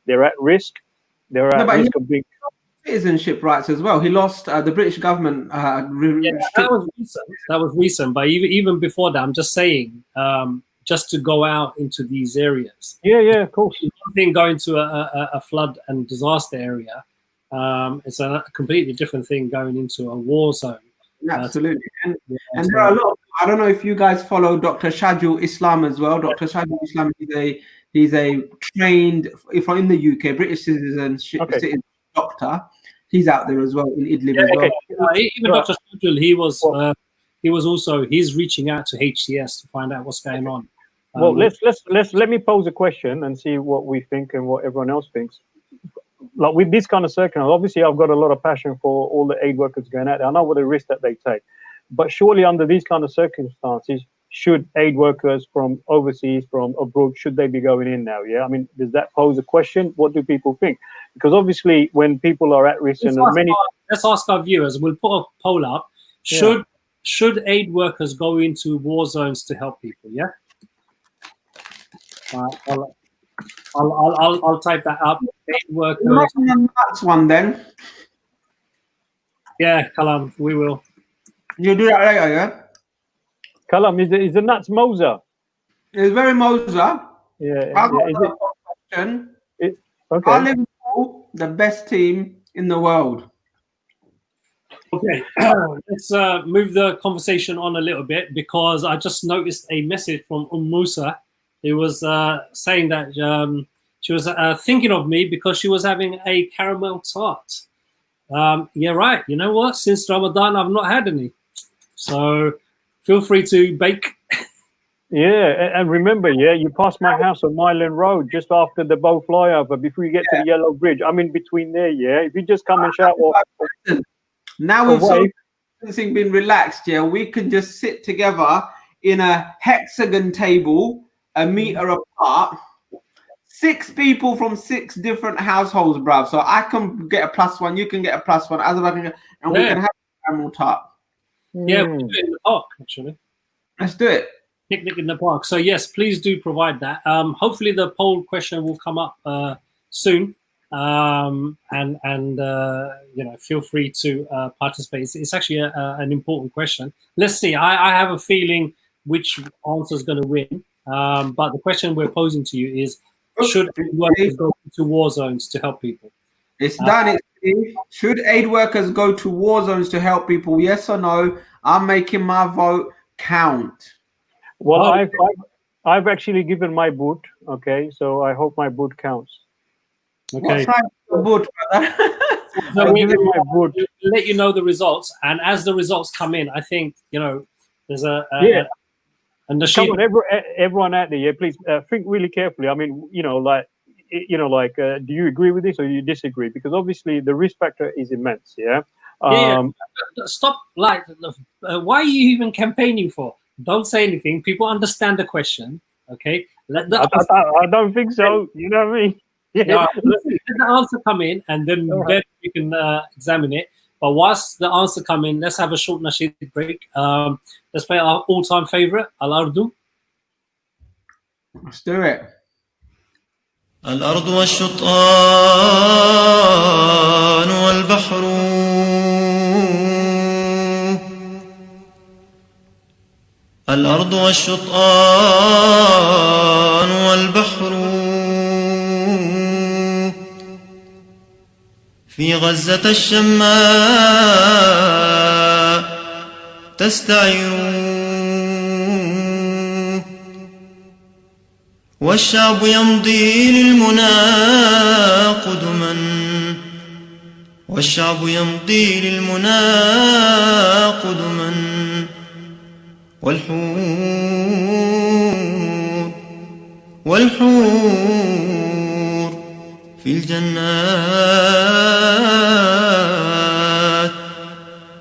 They're at risk. They're at risk of being citizenship rights as well. He lost the British government. That was recent. But even before that, I'm just saying, just to go out into these areas. Yeah, of course. One thing going to a flood and disaster area. It's a completely different thing going into a war zone. Absolutely. And there are a lot. I don't know if you guys follow Dr. Shajul Islam as well. Dr. Shajul Islam he's a trained, if in the UK, British citizen doctor. He's out there as well in Idlib as well. Even Dr. Shajul, he's reaching out to HCS to find out what's going on. Well, let me pose a question and see what we think and what everyone else thinks. Like with this kind of circumstance, obviously I've got a lot of passion for all the aid workers going out there. I know what the risk that they take, but surely under these kind of circumstances, should aid workers from overseas, from abroad, should they be going in now? Yeah, I mean, does that pose a question? What do people think? Because obviously, when people are at risk, let's ask our viewers. We'll put a poll up. Should aid workers go into war zones to help people? Yeah. I'll type that up. Aid workers. That's one then. Yeah, Kalam, we will. You do that later, yeah? Kalam, is the nuts Moser? It's very Moser. Yeah. I got a question. Okay. Are Liverpool the best team in the world? Okay, let's move the conversation on a little bit, because I just noticed a message from Musa. It was saying that she was thinking of me because she was having a caramel tart. Yeah, right. You know what? Since Ramadan, I've not had any. So feel free to bake. Yeah, and remember, you pass my house on Myland Road just after the Bow flyover, before you get to the Yellow Bridge. I'm in between there, If you just come and shout, now with social distancing been relaxed, we can just sit together in a hexagon table, a meter apart. 6 people from 6 different households, bruv. So I can get a +1, you can get a +1, Azabah can get, and we can have a caramel tart. Yeah, we'll do it in the park, actually. Let's do it. Picnic in the park. So yes, please do provide that. Hopefully the poll question will come up soon. Feel free to participate. It's actually an important question. Let's see. I have a feeling which answer is going to win. But the question we're posing to you is, should aid workers go to war zones to help people? It's done. Should aid workers go to war zones to help people? Yes or no? I'm making my vote count. Well, I've actually given my vote. Okay, so I hope my vote counts. Okay. What time is the vote, brother? So we'll let you know the results, and as the results come in, I think there's and come on, everyone out there, please think really carefully. I mean, do you agree with this or you disagree? Because obviously the risk factor is immense. Stop. Why are you even campaigning for? Don't say anything. People understand the question. Okay. I don't think so. You know what I mean? Yeah. No, let the answer come in, and then we can examine it. But whilst the answer come in, let's have a short nasheed break. Let's play our all-time favorite, Al-Ardu. Let's do it. الأرض والشطآن والبحر الأرض والشطآن والبحر في غزة الشماء تستعير والشعب يمضي للمنى قدما والشعب يمضي للمنى قدما والحور في الجنات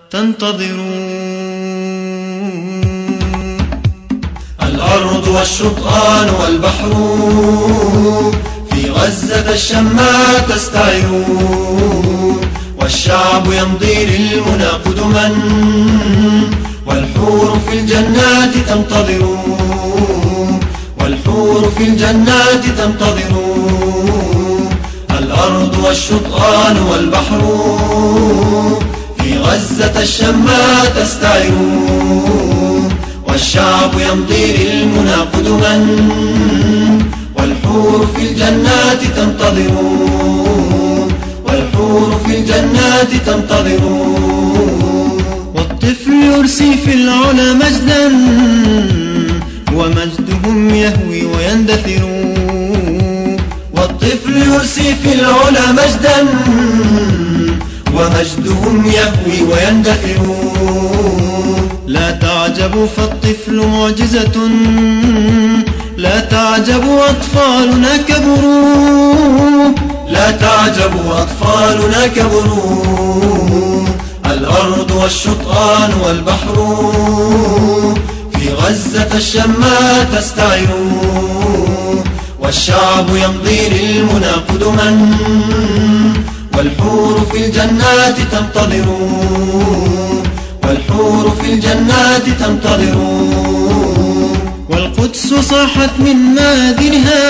تنتظر الأرض والشطآن والبحر في غزة الشماء تستعر والشعب يمضي للمنى قدما والحور في الجنات تنتظر والحور في الجنات تنتظر الأرض والشطآن والبحر في غزة الشماء تستعر والشعب يمضي للمنى قدما والحور في الجنات تنتظر والحور في الجنات تنتظر والطفل يرسي في العلا مجدا ومجدهم يهوي ويندثر والطفل يرسي في العلا مجدا ومجدهم يهوي ويندثر لا تعجب فالطفل معجزة لا تعجب أطفالنا كبروا لا تعجب أطفالنا كبروا الأرض والشطآن والبحر في غزة الشماء تستعر والشعب يمضي للمنى قدما والحور في الجنات تنتظر والحور في الجنات تنتظر والقدس صاحت من مآذنها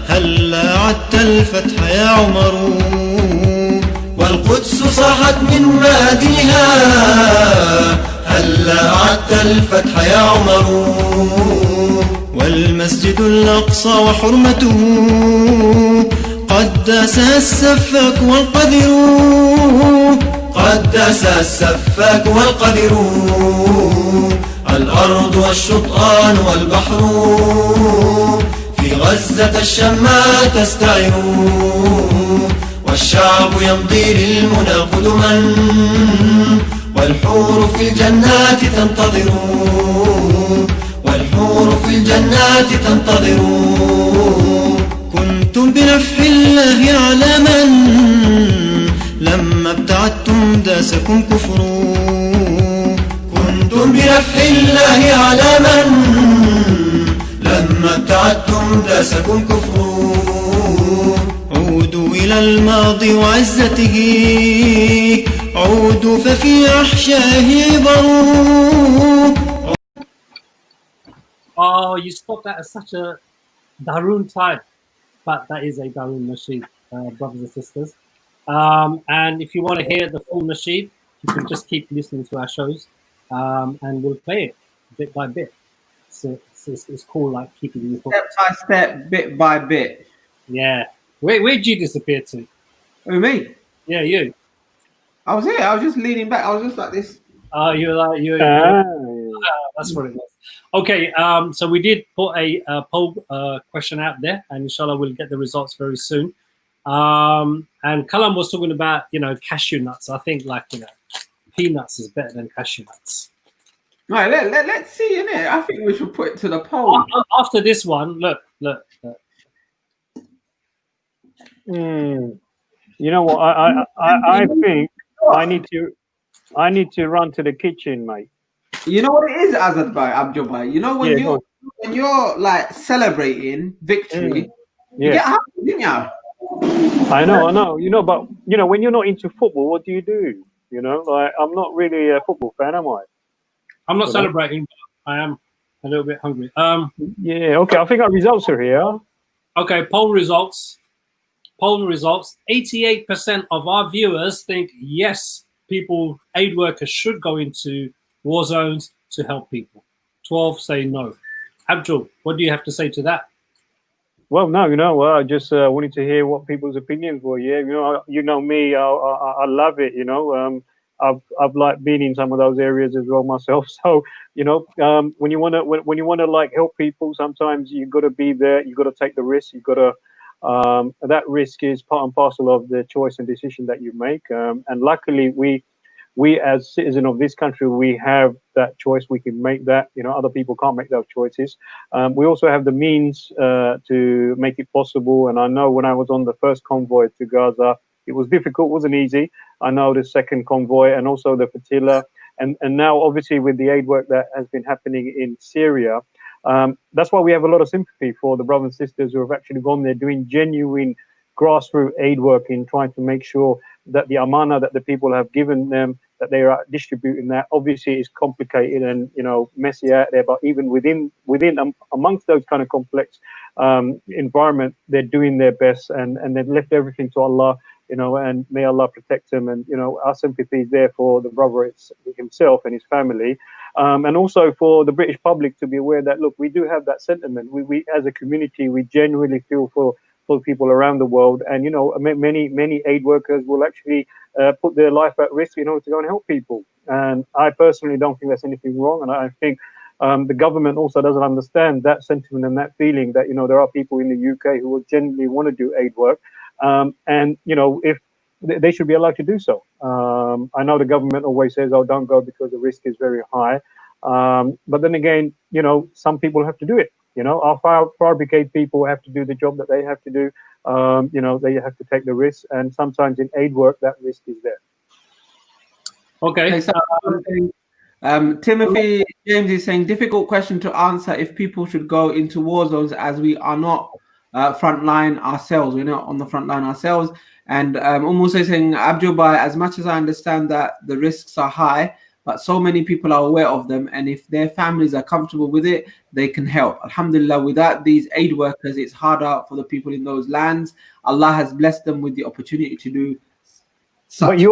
هلا عدت الفتح يا عمر والقدس صاحت من مآذنها هلا عدت الفتح يا عمر والمسجد الأقصى وحرمته قدسها السفاك والقدر قدسها السفاك والقدر الأرض والشطآن والبحر في غزة الشماء تستعر والشعب يمضي للمنى قدما والحور في الجنات تنتظر والحور في الجنات تنتظر كنتم بنفح الله علما لما ابتعدتم داسكم كفر كنتم بنفح الله علما لما ابتعدتم داسكم كفر عودوا إلى الماضي وعزته عودوا ففي أحشائه عبر. Oh, you spoke that at such a Darun time, but that is a Darun nasheed, brothers and sisters. And if you want to hear the full nasheed, you can just keep listening to our shows, and we'll play it bit by bit. So it's cool, like keeping you hooked. Step by step, bit by bit. Yeah. Where'd you disappear to? Who, me? Yeah, you. I was here. I was just leaning back. I was just like this. Oh, you're like you. That's what it was. Okay. So we did put a poll question out there, and inshallah we'll get the results very soon. And Kalam was talking about cashew nuts. I think peanuts is better than cashew nuts. Right. Let's see innit? I think we should put it to the poll. After this one, look. You know what? I think I need to run to the kitchen, mate. You know what it is, Azad Bhai, Abdul Bhai? You know when you're like celebrating victory, you get happy, didn't you? I know. But when you're not into football, what do? Like I'm not really a football fan, am I? I'm not celebrating, but I am a little bit hungry. Yeah, okay. I think our results are here. Okay, poll results. 88% of our viewers think yes, aid workers should go into war zones to help people. 12 say no. Abdul, what do you have to say to that? Well, no, I just wanted to hear what people's opinions were. Yeah, me, I love it. I've like been in some of those areas as well myself. So when you wanna like help people, sometimes you got to be there. You got to take the risk. You got to that risk is part and parcel of the choice and decision that you make. And luckily, we as citizens of this country, we have that choice. We can make that. Other people can't make those choices. We also have the means to make it possible. And I know when I was on the first convoy to Gaza, it was difficult, wasn't easy. I know the second convoy and also the flotilla. And now, obviously, with the aid work that has been happening in Syria, that's why we have a lot of sympathy for the brothers and sisters who have actually gone there doing genuine grassroots aid work in trying to make sure that the amana that the people have given them, that they are distributing that. Obviously, is complicated and messy out there, but even within amongst those kind of complex environment, they're doing their best and they've left everything to Allah. And may Allah protect him. And, our sympathy is there for the brother himself and his family. And also for the British public to be aware that, look, we do have that sentiment. We as a community, we genuinely feel for people around the world. And, many aid workers will actually put their life at risk, to go and help people. And I personally don't think there's anything wrong. And I think the government also doesn't understand that sentiment and that feeling that, there are people in the UK who will genuinely want to do aid work. And if they should be allowed to do so. I know the government always says, "Oh, don't go because the risk is very high." But then again, some people have to do it. Our fire brigade people have to do the job that they have to do. They have to take the risk, and sometimes in aid work, that risk is there. Okay. Timothy James is saying, difficult question to answer if people should go into war zones, as we are not frontline ourselves. We're not on the front line ourselves. And almost saying, Abdubai, as much as I understand that the risks are high, but so many people are aware of them, and if their families are comfortable with it, they can help. Alhamdulillah, without these aid workers, it's harder for the people in those lands. Allah has blessed them with the opportunity to do such.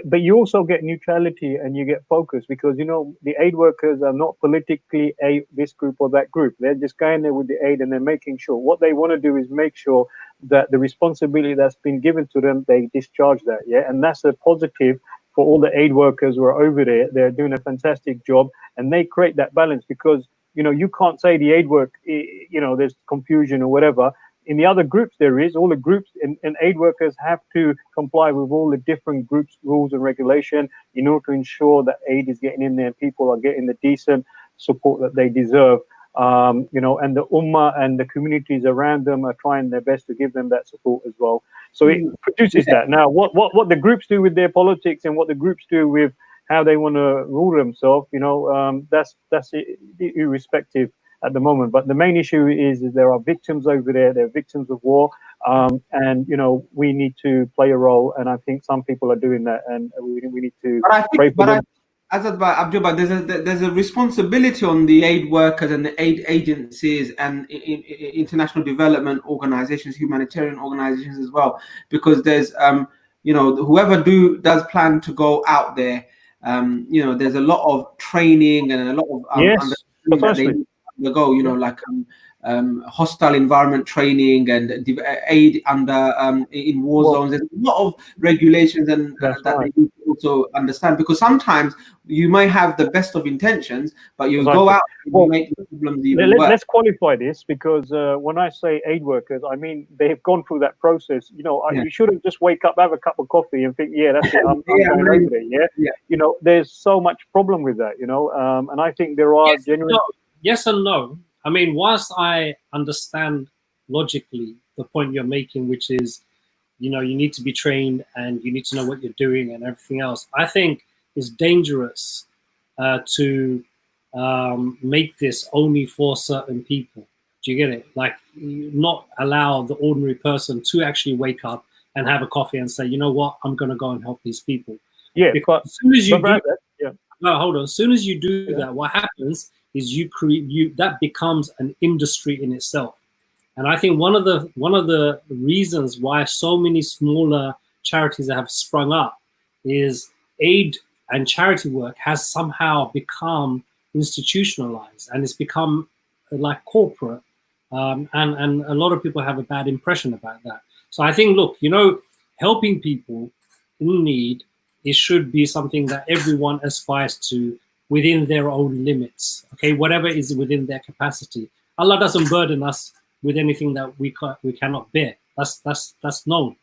But you also get neutrality and you get focus, because the aid workers are not politically this group or that group. They're just going there with the aid, and they're making sure what they want to do is make sure that the responsibility that's been given to them, they discharge that. Yeah, and that's a positive for all the aid workers who are over there. They're doing a fantastic job, and they create that balance, because you can't say the aid work, there's confusion or whatever. In the other groups, there is all the groups, and aid workers have to comply with all the different groups' rules and regulation in order to ensure that aid is getting in there and people are getting the decent support that they deserve. And the ummah and the communities around them are trying their best to give them that support as well. So it produces that. Now, what the groups do with their politics and what the groups do with how they want to rule themselves, that's irrespective at the moment. But the main issue is there are victims over there. They're victims of war, and we need to play a role. And I think some people are doing that, and we need to pray for them. There's a responsibility on the aid workers and the aid agencies and international development organizations, humanitarian organizations as well, because there's whoever does plan to go out there, there's a lot of training and a lot of understanding that they go, like hostile environment training and aid under in war zones. There's a lot of regulations and that they need to also understand, because sometimes you may have the best of intentions, but you go out and you make the problems even worse. Let's qualify this, because when I say aid workers, I mean they've gone through that process. You shouldn't just wake up, have a cup of coffee, and think, that's it, I'm going over there. Yeah. There's so much problem with that. And I think there are genuine. Yes and no. I mean, whilst I understand logically the point you're making, which is, you need to be trained and you need to know what you're doing and everything else, I think it's dangerous to make this only for certain people. Do you get it? Like, not allow the ordinary person to actually wake up and have a coffee and say, you know what, I'm going to go and help these people. Yeah, because as soon as you do that, no, hold on. As soon as you do that, what happens is that becomes an industry in itself. And I think one of the reasons why so many smaller charities have sprung up is aid and charity work has somehow become institutionalized, and it's become like corporate, and a lot of people have a bad impression about that. So I think, look, helping people in need, it should be something that everyone aspires to within their own limits. Okay, whatever is within their capacity. Allah doesn't burden us with anything that we cannot bear. That's known.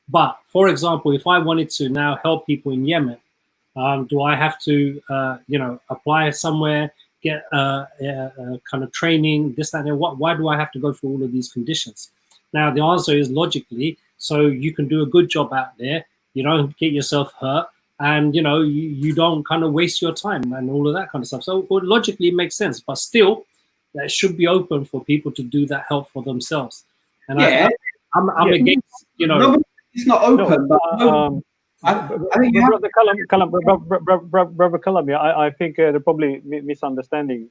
But for example, if I wanted to now help people in Yemen, do I have to apply somewhere, get kind of training, this, that, and why do I have to go through all of these conditions? Now the answer is logically, so you can do a good job out there, you don't get yourself hurt, and you don't kind of waste your time and all of that kind of stuff. So logically it makes sense, but still that should be open for people to do that help for themselves. And I'm against, it's not open, but Brother Kalam, I think they're probably misunderstanding.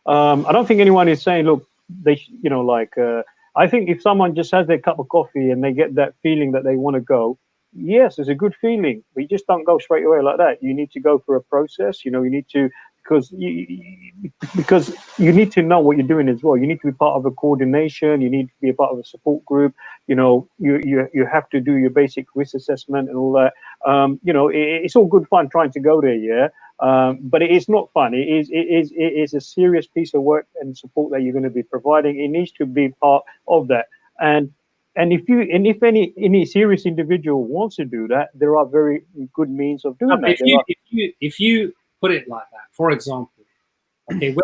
I don't think anyone is saying, look, they, I think if someone just has their cup of coffee and they get that feeling that they want to go, yes, it's a good feeling, but you just don't go straight away like that. You need to go through a process. You need to, because you need to know what you're doing as well. You need to be part of a coordination. You need to be a part of a support group. You have to do your basic risk assessment and all that. It's all good fun trying to go there, but it is not fun. It is a serious piece of work and support that you're going to be providing. It needs to be part of that. And if any serious individual wants to do that, there are very good means of doing that. If you put it like that, for example, okay,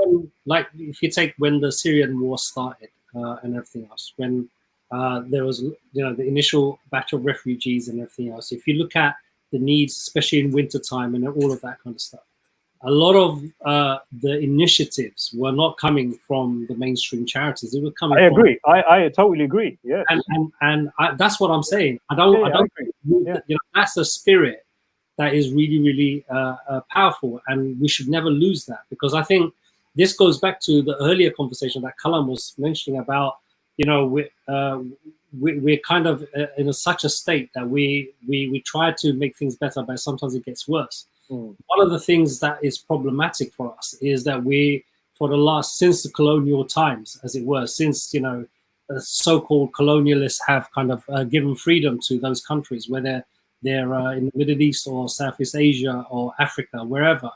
if you take when the Syrian war started and everything else, when there was the initial batch of refugees and everything else, if you look at the needs, especially in winter time and all of that kind of stuff, a lot of the initiatives were not coming from the mainstream charities. They were coming. I agree. I totally agree. Yeah. And that's what I'm saying. I don't. That's a spirit that is really, really powerful, and we should never lose that, because I think this goes back to the earlier conversation that Kalam was mentioning about. We're kind of in such a state that we try to make things better, but sometimes it gets worse. One of the things that is problematic for us is that since the colonial times, as it were, since so-called colonialists have kind of given freedom to those countries, whether they're in the Middle East or Southeast Asia or Africa, wherever,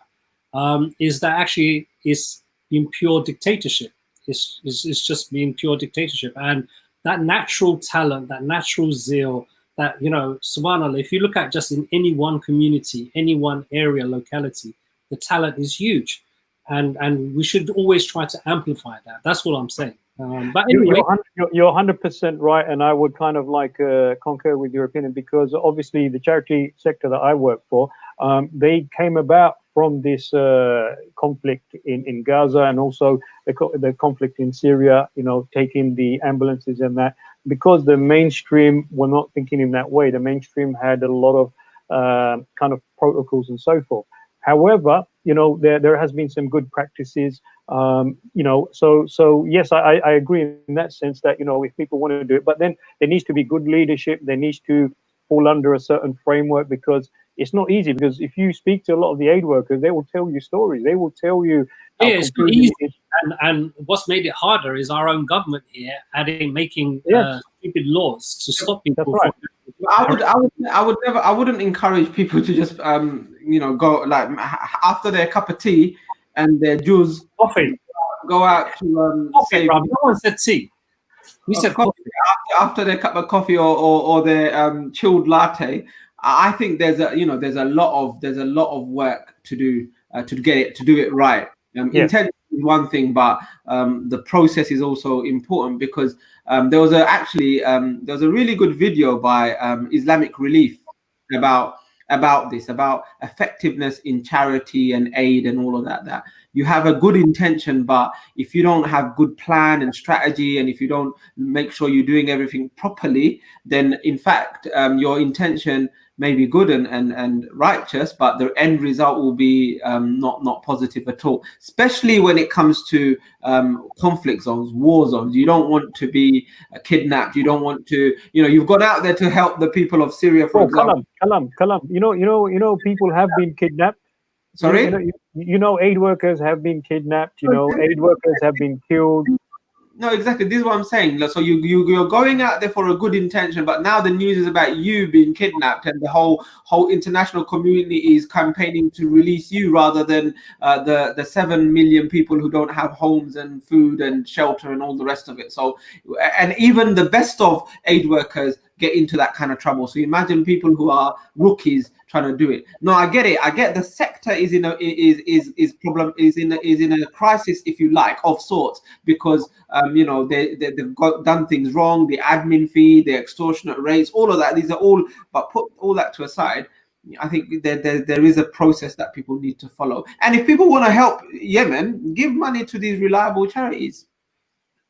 is that actually is in pure dictatorship. It's just being pure dictatorship. And that natural talent, that natural zeal, that, subhanAllah, if you look at just in any one community, any one area, locality, the talent is huge. And we should always try to amplify that. That's what I'm saying. But anyway, you're 100% right, and I would kind of like concur with your opinion, because obviously the charity sector that I work for, they came about from this conflict in Gaza, and also the conflict in Syria. Taking the ambulances and that, because the mainstream were not thinking in that way. The mainstream had a lot of kind of protocols and so forth. However, there has been some good practices. So yes, I agree in that sense that, if people want to do it, but then there needs to be good leadership. There needs to fall under a certain framework, because it's not easy. Because if you speak to a lot of the aid workers, they will tell you stories. They will tell you. It's not easy. And what's made it harder is our own government here making stupid laws to stop people. That's right. I wouldn't encourage people to just go like after their cup of tea and their juice, coffee, go out to coffee. No one said tea. We said coffee. After their cup of coffee or their chilled latte. I think there's a lot of work to do to do it right. Intention is one thing, but the process is also important, because there was a really good video by Islamic Relief about effectiveness in charity and aid and all of that you have a good intention, but if you don't have good plan and strategy, and if you don't make sure you're doing everything properly, then in fact your intention may be good and righteous, but the end result will be not positive at all, especially when it comes to conflict zones, war zones. You don't want to be kidnapped. You don't want to, you've gone out there to help the people of Syria, for example. Kalam, people have been kidnapped. Sorry? Aid workers have been kidnapped. Aid workers have been killed. No, exactly. This is what I'm saying. So you're going out there for a good intention, but now the news is about you being kidnapped, and the whole international community is campaigning to release you, rather than the 7 million people who don't have homes and food and shelter and all the rest of it. So, and even the best of aid workers get into that kind of trouble. So imagine people who are rookies trying to do it. No, I get it. I get the sector is in a crisis, if you like, of sorts, because they've done things wrong. The admin fee, the extortionate rates, all of that. These are all. But put all that to aside, I think there is a process that people need to follow. And if people want to help Yemen, give money to these reliable charities.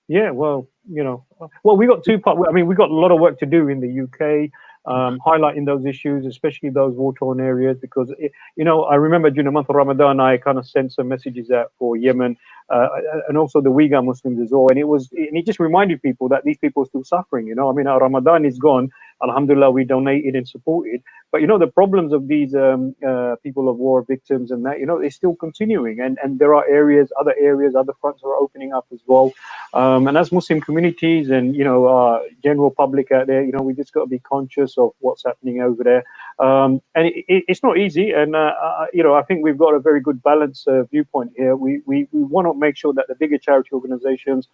Yeah, well, we got two parts. I mean, we got a lot of work to do in the UK, highlighting those issues, especially those war-torn areas, because, I remember during the month of Ramadan, I kind of sent some messages out for Yemen, and also the Uyghur Muslims as well. And it just reminded people that these people are still suffering. I mean, our Ramadan is gone. Alhamdulillah, we donated and supported. But, the problems of these people of war victims and that, they're still continuing. And there are other fronts are opening up as well. And as Muslim communities and, general public out there, we just got to be conscious of what's happening over there. And it's not easy. And, I think we've got a very good balanced viewpoint here. We want to make sure that the bigger charity organizations,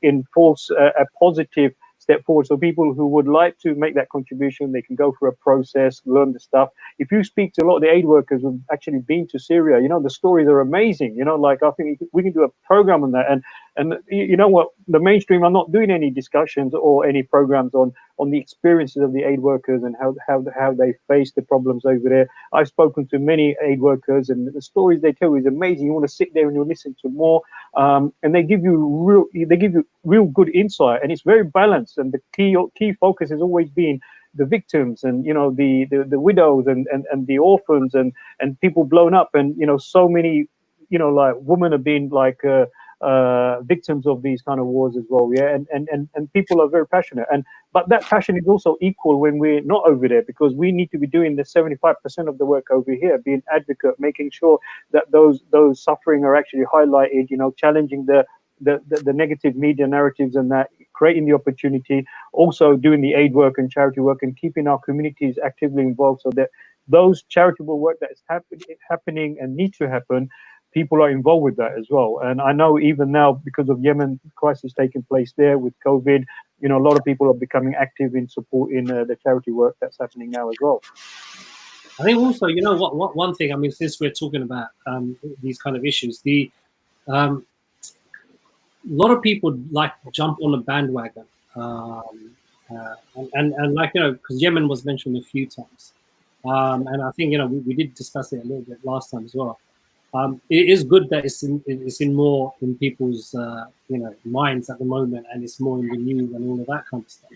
enforce a positive step forward. So people who would like to make that contribution, they can go through a process, learn the stuff. If you speak to a lot of the aid workers who've actually been to Syria, the stories are amazing. Like, I think we can do a program on that. And And you know what? The mainstream are not doing any discussions or any programs on the experiences of the aid workers and how they face the problems over there. I've spoken to many aid workers, and the stories they tell is amazing. You want to sit there and you listen to more, and they give you real good insight, and it's very balanced. And the key focus has always been the victims, and the widows and the orphans and people blown up, and so many like women have been like victims of these kind of wars as well. Yeah, and people are very passionate, but that passion is also equal when we're not over there, because we need to be doing the 75% of the work over here, being advocate, making sure that those suffering are actually highlighted, challenging the negative media narratives, and that creating the opportunity, also doing the aid work and charity work, and keeping our communities actively involved, so that those charitable work that is happening and need to happen, people are involved with that as well. And I know even now, because of Yemen crisis taking place there with COVID, a lot of people are becoming active in supporting the charity work that's happening now as well. I think also, what one thing, I mean, since we're talking about these kind of issues, a lot of people like jump on the bandwagon, and like, because Yemen was mentioned a few times, and I think we did discuss it a little bit last time as well. It is good that it's in more in people's minds at the moment, and it's more in the news and all of that kind of stuff.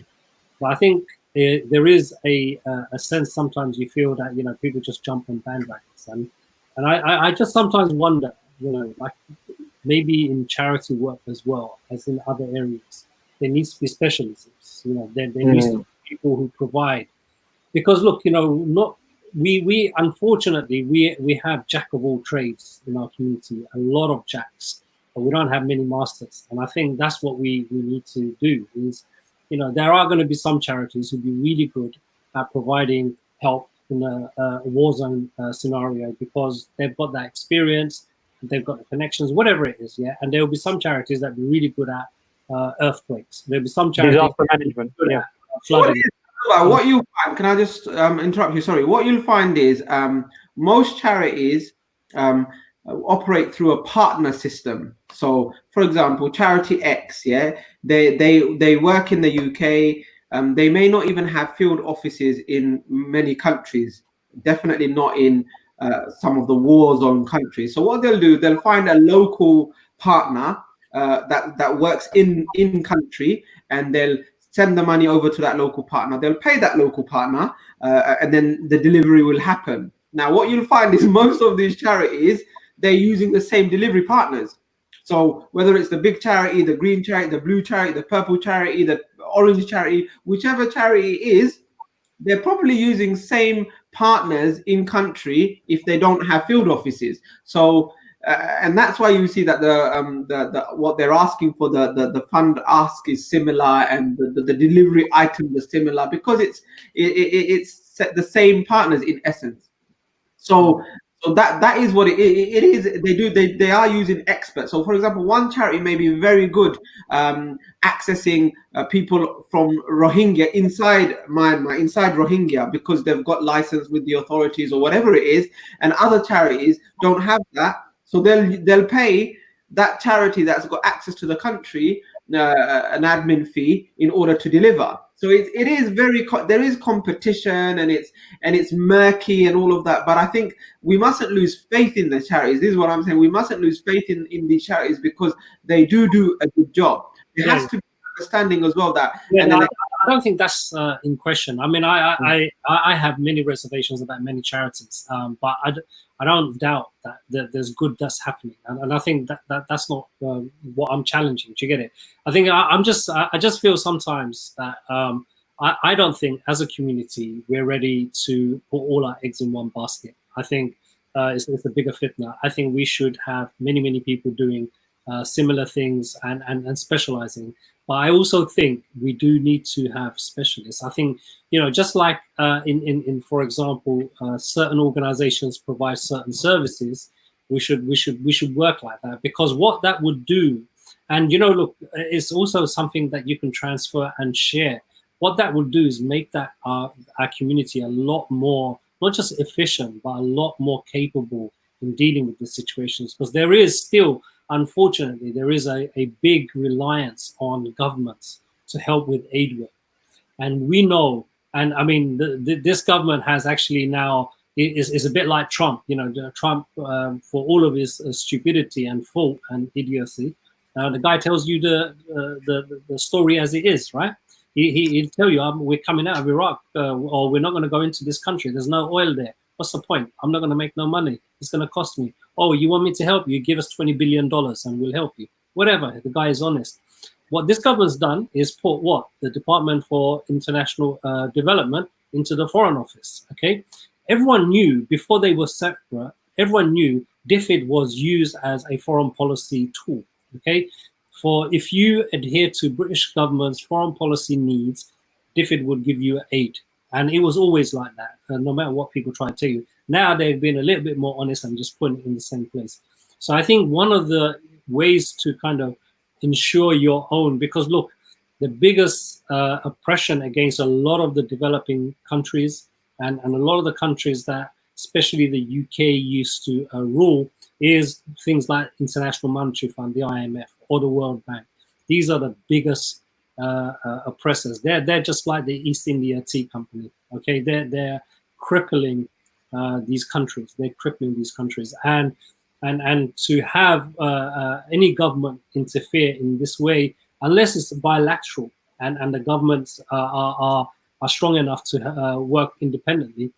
But I think there is a sense sometimes you feel that people just jump on bandwagons, and I just sometimes wonder, like maybe in charity work as well as in other areas, there needs to be specialisms. There needs to be people who provide, because look, not. We unfortunately we have jack of all trades in our community, a lot of jacks, but we don't have many masters. And I think that's what we need to do is, there are going to be some charities who'll be really good at providing help in a war zone scenario, because they've got that experience, they've got the connections, whatever it is, yeah. And there will be some charities that be really good at earthquakes. There'll be some charities disaster management, yeah, flooding. What you find, can I just interrupt you? Sorry. What you'll find is most charities operate through a partner system. So, for example, Charity X, yeah, they work in the UK. They may not even have field offices in many countries. Definitely not in some of the war zone countries. So what they'll do, they'll find a local partner that works in country, and they'll send the money over to that local partner. They'll pay that local partner, and then the delivery will happen. Now, what you'll find is most of these charities, they're using the same delivery partners. So whether it's the big charity, the green charity, the blue charity, the purple charity, the orange charity, whichever charity it is, they're probably using same partners in country if they don't have field offices. So and that's why you see that the what they're asking for, the fund ask is similar, and the delivery items are similar, because it's the same partners in essence. So that is what it is. They are using experts. So for example, one charity may be very good accessing people from Rohingya inside Myanmar, inside Rohingya, because they've got license with the authorities or whatever it is, and other charities don't have that. So they'll pay that charity that's got access to the country an admin fee in order to deliver. So it is there is competition, and it's murky and all of that. But I think we mustn't lose faith in the charities. This is what I'm saying. We mustn't lose faith in these charities, because they do a good job. There has to be understanding as well that. Yeah, and I don't think that's in question. I mean, I have many reservations about many charities, but I don't doubt that there's good that's happening, and I think that's not what I'm challenging. Do you get it? I think I just feel sometimes that I don't think as a community we're ready to put all our eggs in one basket. I think it's a bigger fitna. I think we should have many people doing similar things and specializing. But I also think we do need to have specialists. I think, just like in for example, certain organizations provide certain services, we should work like that, because what that would do, and look, it's also something that you can transfer and share. What that will do is make that our community a lot more, not just efficient, but a lot more capable in dealing with the situations, because there is still unfortunately, there is a big reliance on governments to help with aid work. And we know, and I mean, this government has actually now is a bit like Trump. Trump, for all of his stupidity and fault and idiocy, the guy tells you the story as it is, right? He'll tell you, we're coming out of Iraq, or we're not going to go into this country. There's no oil there. What's the point? I'm not going to make no money. It's going to cost me. Oh, you want me to help you? Give us $20 billion and we'll help you. Whatever. The guy is honest. What this government's done is put the Department for International Development into the Foreign Office. Okay, everyone knew before they were separate. Everyone knew DFID was used as a foreign policy tool. Okay, for if you adhere to British government's foreign policy needs, DFID would give you aid, and it was always like that. No matter what people try to tell you, now they've been a little bit more honest and just putting it in the same place. So I think one of the ways to kind of ensure your own, because look, the biggest oppression against a lot of the developing countries and a lot of the countries that especially the UK used to rule is things like International Monetary Fund, the IMF, or the World Bank. These are the biggest oppressors. They're just like the East India Tea Company. Okay, they're crippling these countries. They're crippling these countries, and to have any government interfere in this way, unless it's bilateral and the governments are strong enough to work independently,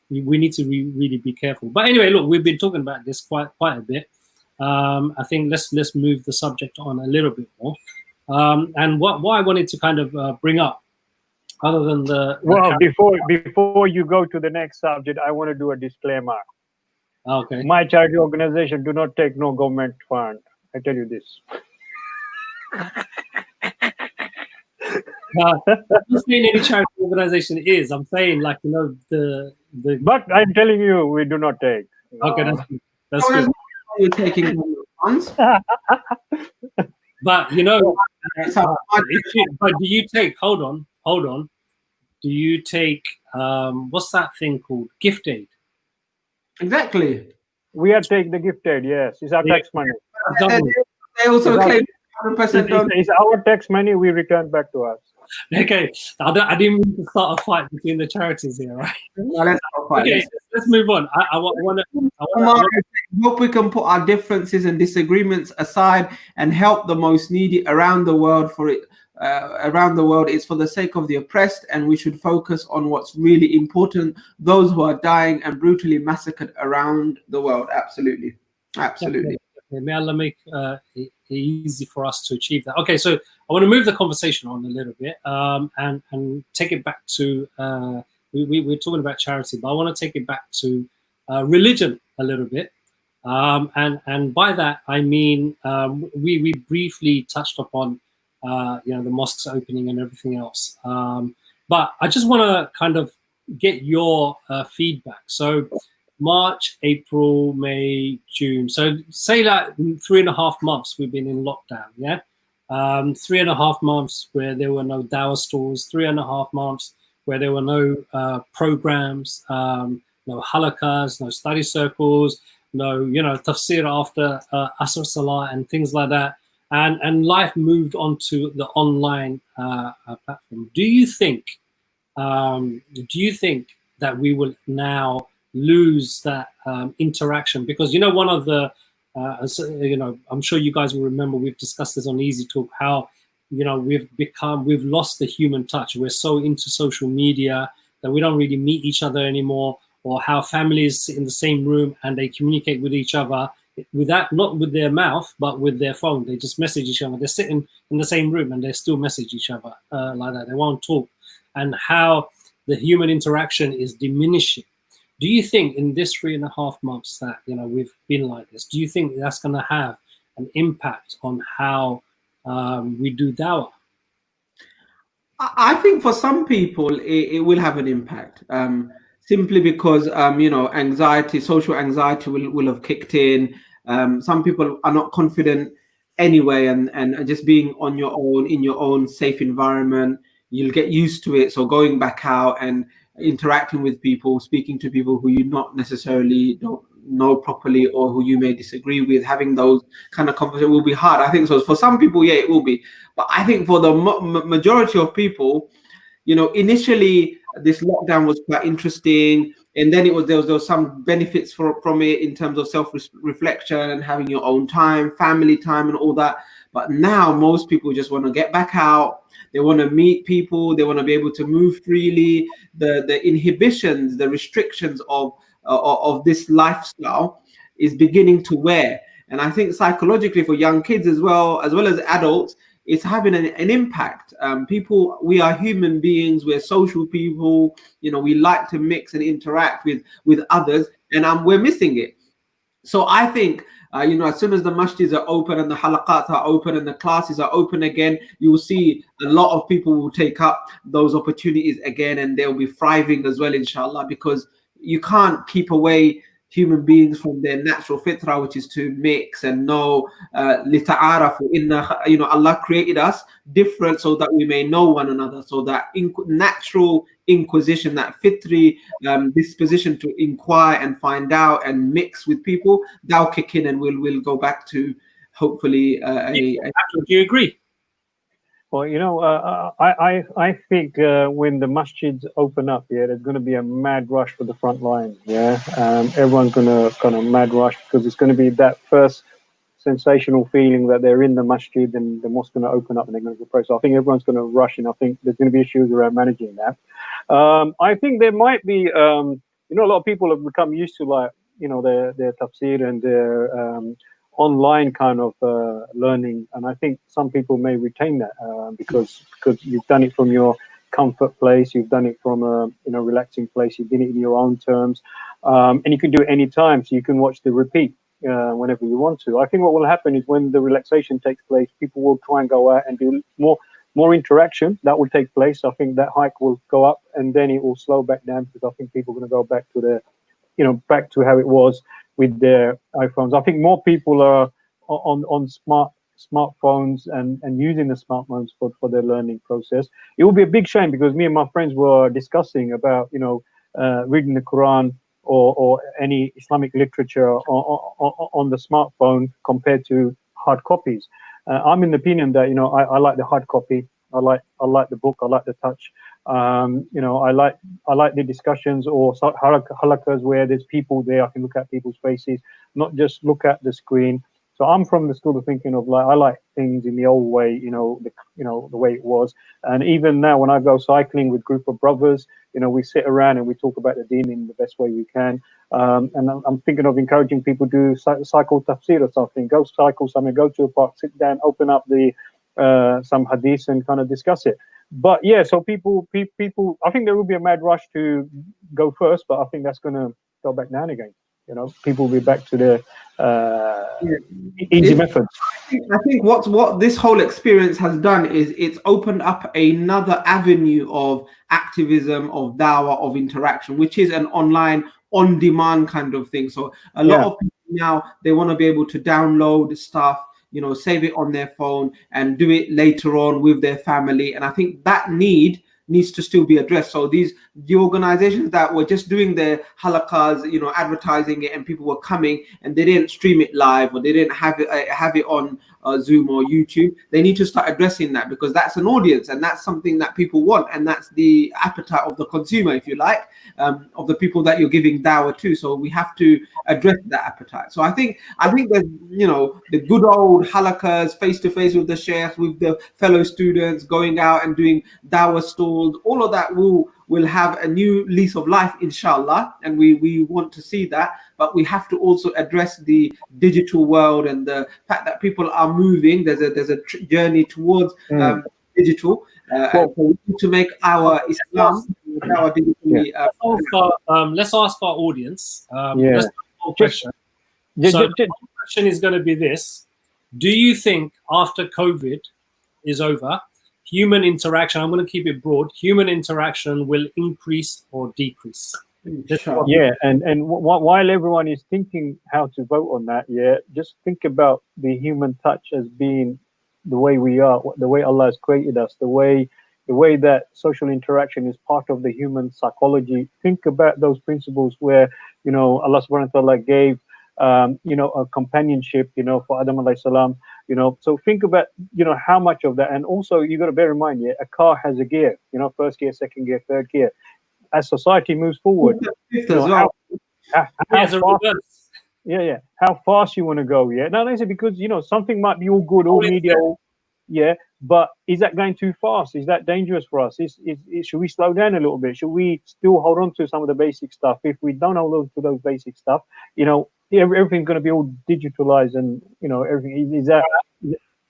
we need to really be careful. But anyway, look, we've been talking about this quite a bit. I think let's move the subject on a little bit more. And what I wanted to kind of bring up, other than before you go to the next subject, I want to do a disclaimer. Okay. My charity organization do not take no government fund. I tell you this. I'm not saying any charity organization is. I'm saying the. But I'm telling you, we do not take. Okay, that's good. You're taking funds. But but do you take? Hold on. Do you take what's that thing called? Gift aid. Exactly. We are taking the gift aid. Yes, it's our tax money. They also claim 100%. It's our tax money. We return back to us. Okay, I didn't mean to start a fight between the charities here, right? Okay, let's move on. I hope we can put our differences and disagreements aside and help the most needy around the world. Around the world, it's for the sake of the oppressed, and we should focus on what's really important: those who are dying and brutally massacred around the world. Absolutely. May Allah make it easy for us to achieve that. Okay, so I want to move the conversation on a little bit and take it back to we're talking about charity, but I want to take it back to religion a little bit. And by that I mean we briefly touched upon the mosques opening and everything else. But I just want to kind of get your feedback. So March, April, May, June. So say that 3.5 months we've been in lockdown, yeah? 3.5 months where there were no dawah stores, 3.5 months where there were no programs, no halakas, no study circles, no, tafsir after Asr Salah and things like that. And life moved on to the online platform. Do you think that we will now lose that interaction? Because one of the I'm sure you guys will remember, we've discussed this on EasyTalk, how we've lost the human touch. We're so into social media that we don't really meet each other anymore, or how families sit in the same room and they communicate with each other not with their mouth but with their phone. They just message each other. They're sitting in the same room and they still message each other like that. They won't talk, and how the human interaction is diminishing. Do you think in this 3.5 months that we've been like this, do you think that's going to have an impact on how we do dawah? I think for some people it will have an impact, simply because anxiety, social anxiety will have kicked in. Some people are not confident anyway, and just being on your own in your own safe environment, you'll get used to it. So going back out and interacting with people, speaking to people who you not necessarily don't know properly or who you may disagree with. Having those kind of conversations will be hard. I think so. For some people, yeah, it will be. But I think for the majority of people, initially this lockdown was quite interesting, and then there was some benefits from it in terms of self-reflection and having your own time, family time, and all that. But now most people just want to get back out. They want to meet people. They want to be able to move freely. The inhibitions, the restrictions of this lifestyle is beginning to wear. And I think psychologically for young kids as well as adults, it's having an impact. People, we are human beings. We're social people. We like to mix and interact with others, and we're missing it. So I think, as soon as the masjids are open and the halaqat are open and the classes are open again, you will see a lot of people will take up those opportunities again, and they'll be thriving as well, inshallah, because you can't keep away human beings from their natural fitra, which is to mix and know. Allah created us different so that we may know one another, so that natural inquisition, that fitri disposition to inquire and find out and mix with people, that'll kick in, and we'll go back to hopefully Do you agree? Well, I think when the masjids open up, there's going to be a mad rush for the front line. Everyone's going to kind of mad rush, because it's going to be that first sensational feeling that they're in the masjid and the mosque going to open up and they're going to pray. So I think everyone's going to rush, and I think there's going to be issues around managing that. I think there might be, a lot of people have become used to their tafsir and their online kind of learning, and I think some people may retain that because you've done it from your comfort place, you've done it from a relaxing place, you've done it in your own terms, and you can do it anytime, so you can watch the repeat whenever you want to. I think what will happen is when the relaxation takes place, people will try and go out and do more interaction. That will take place. I think that hike will go up, and then it will slow back down, because I think people are going to go back to back to how it was with their iPhones. I think more people are on smartphones and using the smartphones for their learning process. It will be a big shame, because me and my friends were discussing about reading the Quran or any Islamic literature on the smartphone compared to hard copies. I'm in the opinion that I like the hard copy. I like the book. I like the touch. I like the discussions or halakas where there's people there. I can look at people's faces, not just look at the screen. So I'm from the school of thinking of I like things in the old way, the way it was. And even now, when I go cycling with a group of brothers, we sit around and we talk about the deen in the best way we can. And I'm thinking of encouraging people to do cycle tafsir or something. Go cycle somewhere, go to a park, sit down, open up some hadith and kind of discuss it. But yeah, so people, I think there will be a mad rush to go first, but I think that's going to go back down again. People will be back to their easy methods. I think what this whole experience has done is it's opened up another avenue of activism, of dawah, of interaction, which is an online, on-demand kind of thing. So a lot of people now, they want to be able to download stuff, save it on their phone and do it later on with their family. And I think that needs to still be addressed. So the organizations that were just doing their halakas, advertising it, and people were coming and they didn't stream it live, or they didn't have it on Zoom or YouTube, they need to start addressing that, because that's an audience and that's something that people want, and that's the appetite of the consumer, if you like, of the people that you're giving dawah to. So we have to address that appetite. So I think there's the good old halakas, face to face with the sheikh, with the fellow students, going out and doing dawah stalls, all of that will have a new lease of life, inshallah, and we want to see that. But we have to also address the digital world and the fact that people are moving. There's a journey towards digital, and so we need to make our Islam, our digitally. Let's ask our audience. Let's ask a question. So the question is going to be this: do you think after COVID is over, human interaction, I'm going to keep it broad, human interaction will increase or decrease? Yeah, and while everyone is thinking how to vote on that, just think about the human touch as being the way we are, the way Allah has created us, the way the way that social interaction is part of the human psychology. Think about those principles where, you know, Allah subhanahu wa ta'ala gave, you know, a companionship, you know, for Adam alayhi salam, you know. So think about, you know, how much of that. And also you got to bear in mind, yeah, a car has a gear, you know, first gear, second gear, third gear. As society moves forward, you know, how fast, yeah, how fast you want to go, yeah. Not only because, you know, something might be all good, all media, yeah, but is that going too fast? Is that dangerous for us? Should we slow down a little bit? Should we still hold on to some of the basic stuff? If we don't hold on to those basic stuff, you know, everything's going to be all digitalized, and you know, everything is that.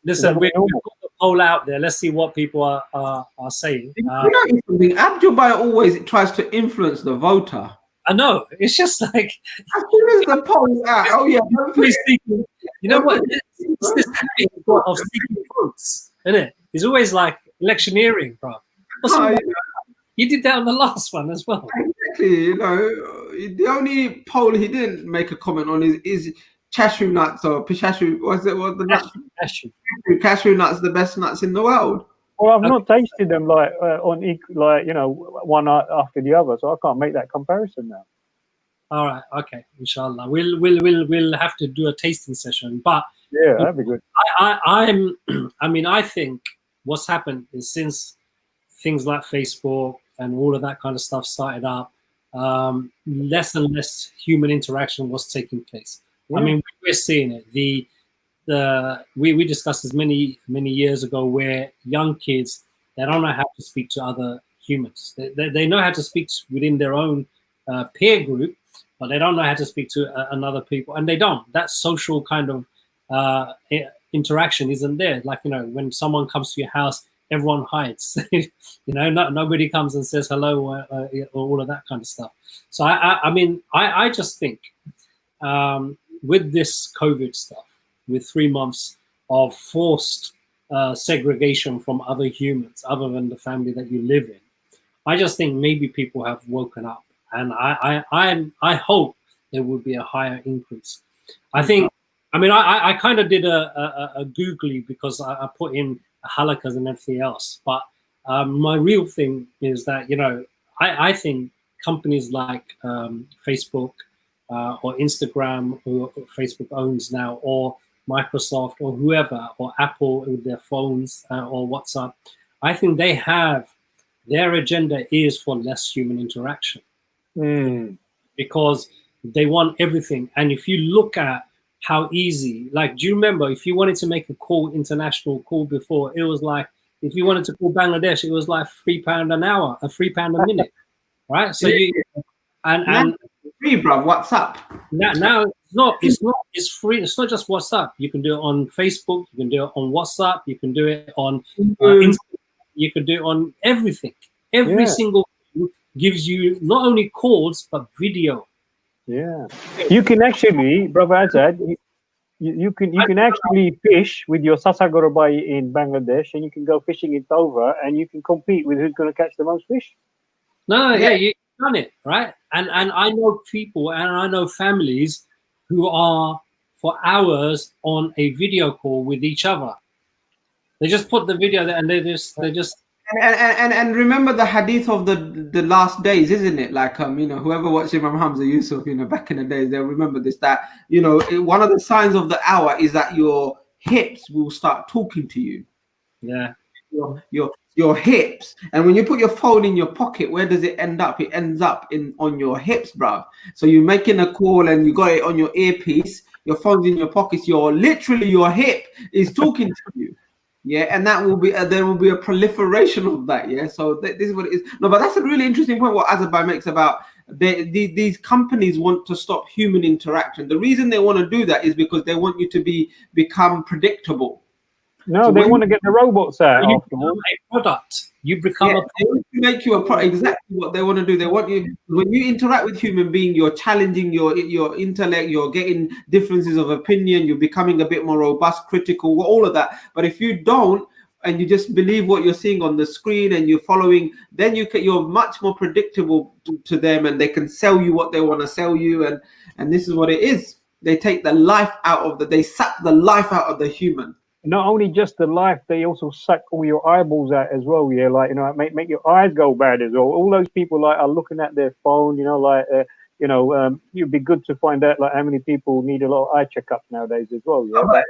Listen, we've got the poll out there. Let's see what people are saying. You know something? Abdu'l-Bayan always tries to influence the voter. I know. It's just like as soon as the poll's out, oh yeah, you know what? It's this habit of seeking votes, isn't it? He's always like electioneering, bro. You did that on the last one as well. Exactly. You know, the only poll he didn't make a comment on is cashew nuts or pistachio. What's it? What the nuts? Cashew nuts, the best nuts in the world. Well, I've not tasted them like you know, one after the other, so I can't make that comparison now. All right, okay, inshallah, we'll have to do a tasting session. But yeah, that'd be good. I think what's happened is since things like Facebook and all of that kind of stuff started up, less and less human interaction was taking place. Yeah. I mean, we're seeing it. We discussed this many years ago, where young kids, they don't know how to speak to other humans. They know how to speak within their own peer group, but they don't know how to speak to another people, and they don't. That social kind of interaction isn't there. Like, you know, when someone comes to your house, everyone hides. You know, nobody comes and says hello or all of that kind of stuff. So I just think with this COVID stuff, with 3 months of forced segregation from other humans, other than the family that you live in, I just think maybe people have woken up, and I hope there will be a higher increase. I think, I mean, I kind of did a googly because I put in halakas and everything else, but my real thing is that, you know, I think companies like Facebook or Instagram, who Facebook owns now, or Microsoft or whoever, or Apple with their phones or WhatsApp, I think they have, their agenda is for less human interaction because they want everything. And if you look at how easy, like, do you remember if you wanted to make a call, international call before, it was like, if you wanted to call Bangladesh, it was like £3 an hour, £3 a minute, right? So you and free, bro. WhatsApp. Now it's free. It's not just WhatsApp. You can do it on Facebook. You can do it on WhatsApp. You can do it on Instagram. You can do it on everything. Every single thing gives you not only calls but video. Yeah, you can actually, Brother Azad, you can actually fish with your Sasagorobai in Bangladesh, and you can go fishing in Dover, and you can compete with who's going to catch the most fish. No, you've done it, right? And I know people and I know families who are for hours on a video call with each other. They just put the video there and they just and remember the hadith of the last days, isn't it? Like you know, whoever watched Imam Hamza Yusuf, you know, back in the days, they'll remember this, that, you know, one of the signs of the hour is that your hips will start talking to you. Yeah. Your hips. And when you put your phone in your pocket, where does it end up? It ends up on your hips, bruv. So you're making a call and you got it on your earpiece, your phone's in your pockets, your hip is talking to you. Yeah, and that will be there will be a proliferation of that. Yeah, so this is what it is. No, but that's a really interesting point what Azerbaijan makes about these companies want to stop human interaction. The reason they want to do that is because they want you to become predictable. No, so they want to get the robots out afterwards. A product. You become a they want to make you a product. Exactly what they want to do. They want you, when you interact with human being, you're challenging your intellect, you're getting differences of opinion, you're becoming a bit more robust, critical, all of that. But if you don't, and you just believe what you're seeing on the screen and you're following, then you're much more predictable to them, and they can sell you what they want to sell you. And this is what it is. They take the life out of they suck the life out of the human. not only just the life, they also suck all your eyeballs out as well. Yeah, like, you know, make your eyes go bad as well. All those people like are looking at their phone. You know, like it'd be good to find out like how many people need a lot of eye checkup nowadays as well. Yeah, but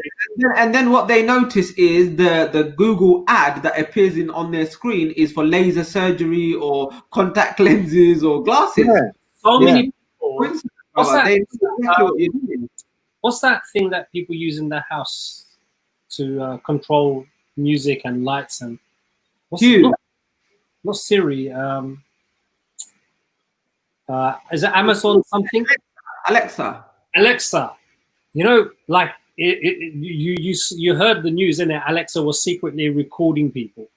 And then what they notice is the Google ad that appears on their screen is for laser surgery or contact lenses or glasses. yeah, So Yeah. many people. What's that? They know exactly what you're doing. What's that thing that people use in their house to control music and lights and what's Hue. not Siri? Is it Amazon something? Alexa. Alexa. You know, like you heard the news, innit? Alexa was secretly recording people.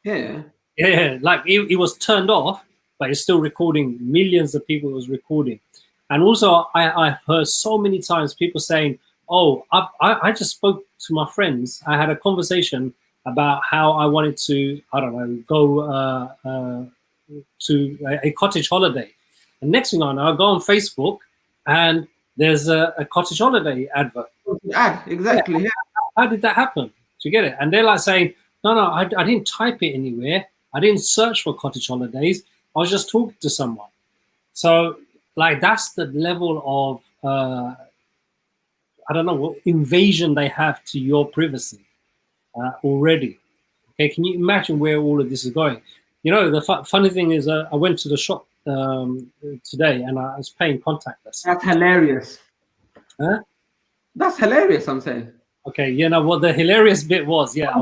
Yeah. Yeah, like it was turned off, but it's still recording. Millions of people it was recording. And also, I've heard so many times people saying, "Oh, I just spoke to my friends. I had a conversation about how I wanted to, I don't know, go to a cottage holiday." And next thing I know, I go on Facebook and there's a cottage holiday advert. Exactly. Yeah. How did that happen? Do you get it? And they're like saying, "No, I didn't type it anywhere. I didn't search for cottage holidays. I was just talking to someone." So, like, that's the level of I don't know what invasion they have to your privacy already. Okay, can you imagine where all of this is going? You know, the funny thing is, I went to the shop today and I was paying contactless. That's hilarious. Huh? That's hilarious, I'm saying. Okay, you know what the hilarious bit was? Yeah.